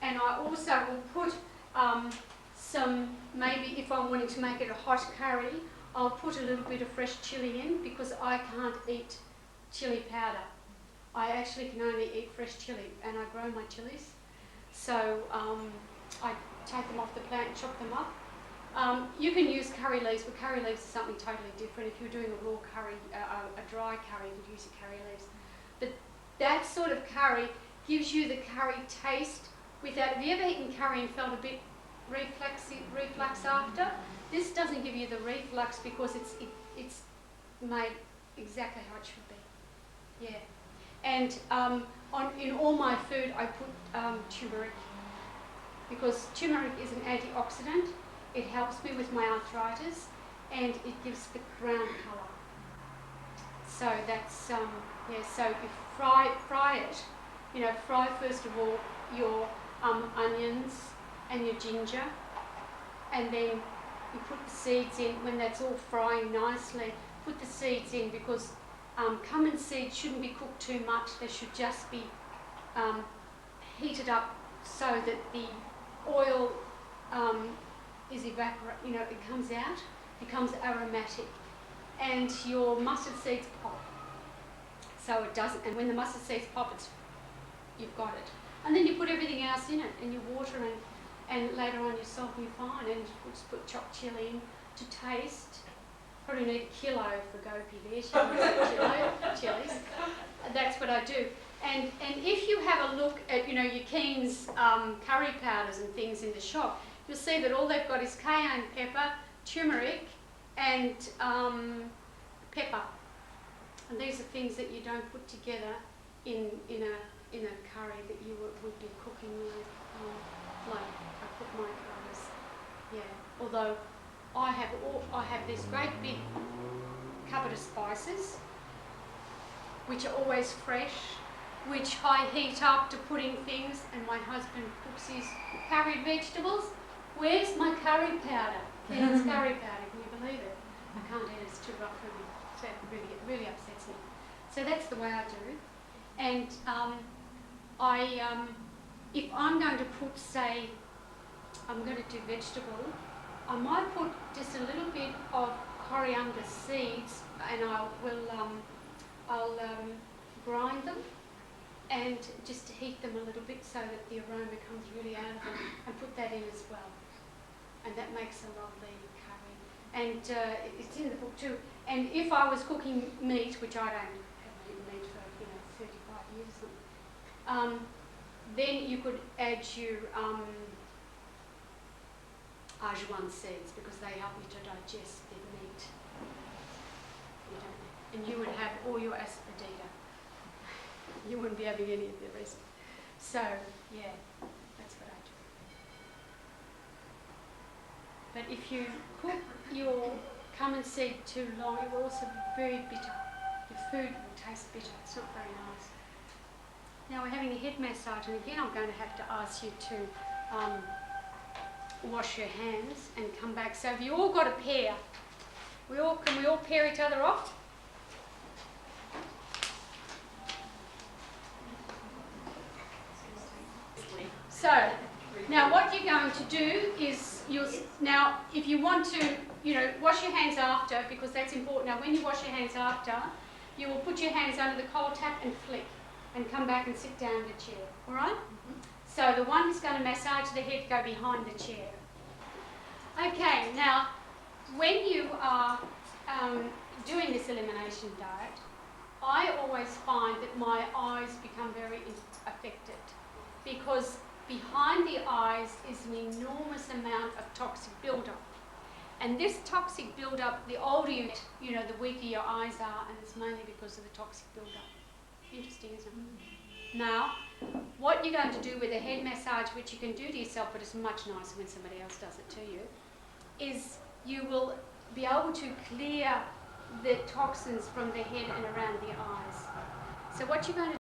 And I also will put some, maybe if I'm wanting to make it a hot curry, I'll put a little bit of fresh chilli in, because I can't eat chilli powder. I actually can only eat fresh chilli, and I grow my chilies. So I take them off the plant, chop them up. You can use curry leaves, but curry leaves is something totally different. If you're doing a raw curry, a dry curry, you could use your curry leaves. But that sort of curry gives you the curry taste without... Have you ever eaten curry and felt a bit reflux after? This doesn't give you the reflux because it's made exactly how it should be. Yeah. And in all my food I put turmeric, because turmeric is an antioxidant. It helps me with my arthritis, and it gives the brown colour. So that's, yeah, so you fry it. You know, fry first of all your onions and your ginger, and then you put the seeds in. When that's all frying nicely, put the seeds in, because cumin seeds shouldn't be cooked too much. They should just be heated up so that the oil is it comes out, becomes aromatic. and your mustard seeds pop. So it doesn't, and when the mustard seeds pop, you've got it. And then you put everything else in it, and you water and later on you salt and you fine, and you just put chopped chilli in to taste. Probably need a kilo for Gopi there. She needs chilies. That's what I do. And if you have a look at, your Keen's curry powders and things in the shop, you'll see that all they've got is cayenne pepper, turmeric, and pepper. And these are things that you don't put together in a curry that you would be cooking like I cook my curries. Yeah. Although I have this great big cupboard of spices, which are always fresh, which I heat up to put in things, and my husband cooks his curried vegetables. Where's my curry powder? It's curry powder, can you believe it? I can't eat it, it's too rough for me. So it really upsets me. So that's the way I do. And if I'm going to put, say, I'm going to do vegetable, I might put just a little bit of coriander seeds, and I'll grind them and just heat them a little bit so that the aroma comes really out of them, and put that in as well. And that makes a lovely curry. And it's in the book too. And if I was cooking meat, which I don't have eaten meat for 35 years or something, then you could add your Ajwan seeds, because they help you to digest the meat. And you would have all your asafoetida. You wouldn't be having any of the rest. So, yeah, that's what I do. But if you cook your cumin seed too long, it will also be very bitter. Your food will taste bitter. It's not very nice. Now we're having a head massage, and again I'm going to have to ask you to wash your hands and come back. So have you all got a pair? Can we all pair each other off? So now what you're going to do is now if you want to wash your hands after, because that's important. Now when you wash your hands after, you will put your hands under the cold tap and flick and come back and sit down in the chair. All right? Mm-hmm. So the one who's going to massage the head, go behind the chair. Okay, now when you are doing this elimination diet, I always find that my eyes become very affected, because behind the eyes is an enormous amount of toxic buildup. And this toxic buildup, the older you get, the weaker your eyes are, and it's mainly because of the toxic buildup. Interesting, isn't it? Now, what you're going to do with a head massage, which you can do to yourself, but it's much nicer when somebody else does it to you, is you will be able to clear the toxins from the head and around the eyes. So what you're going to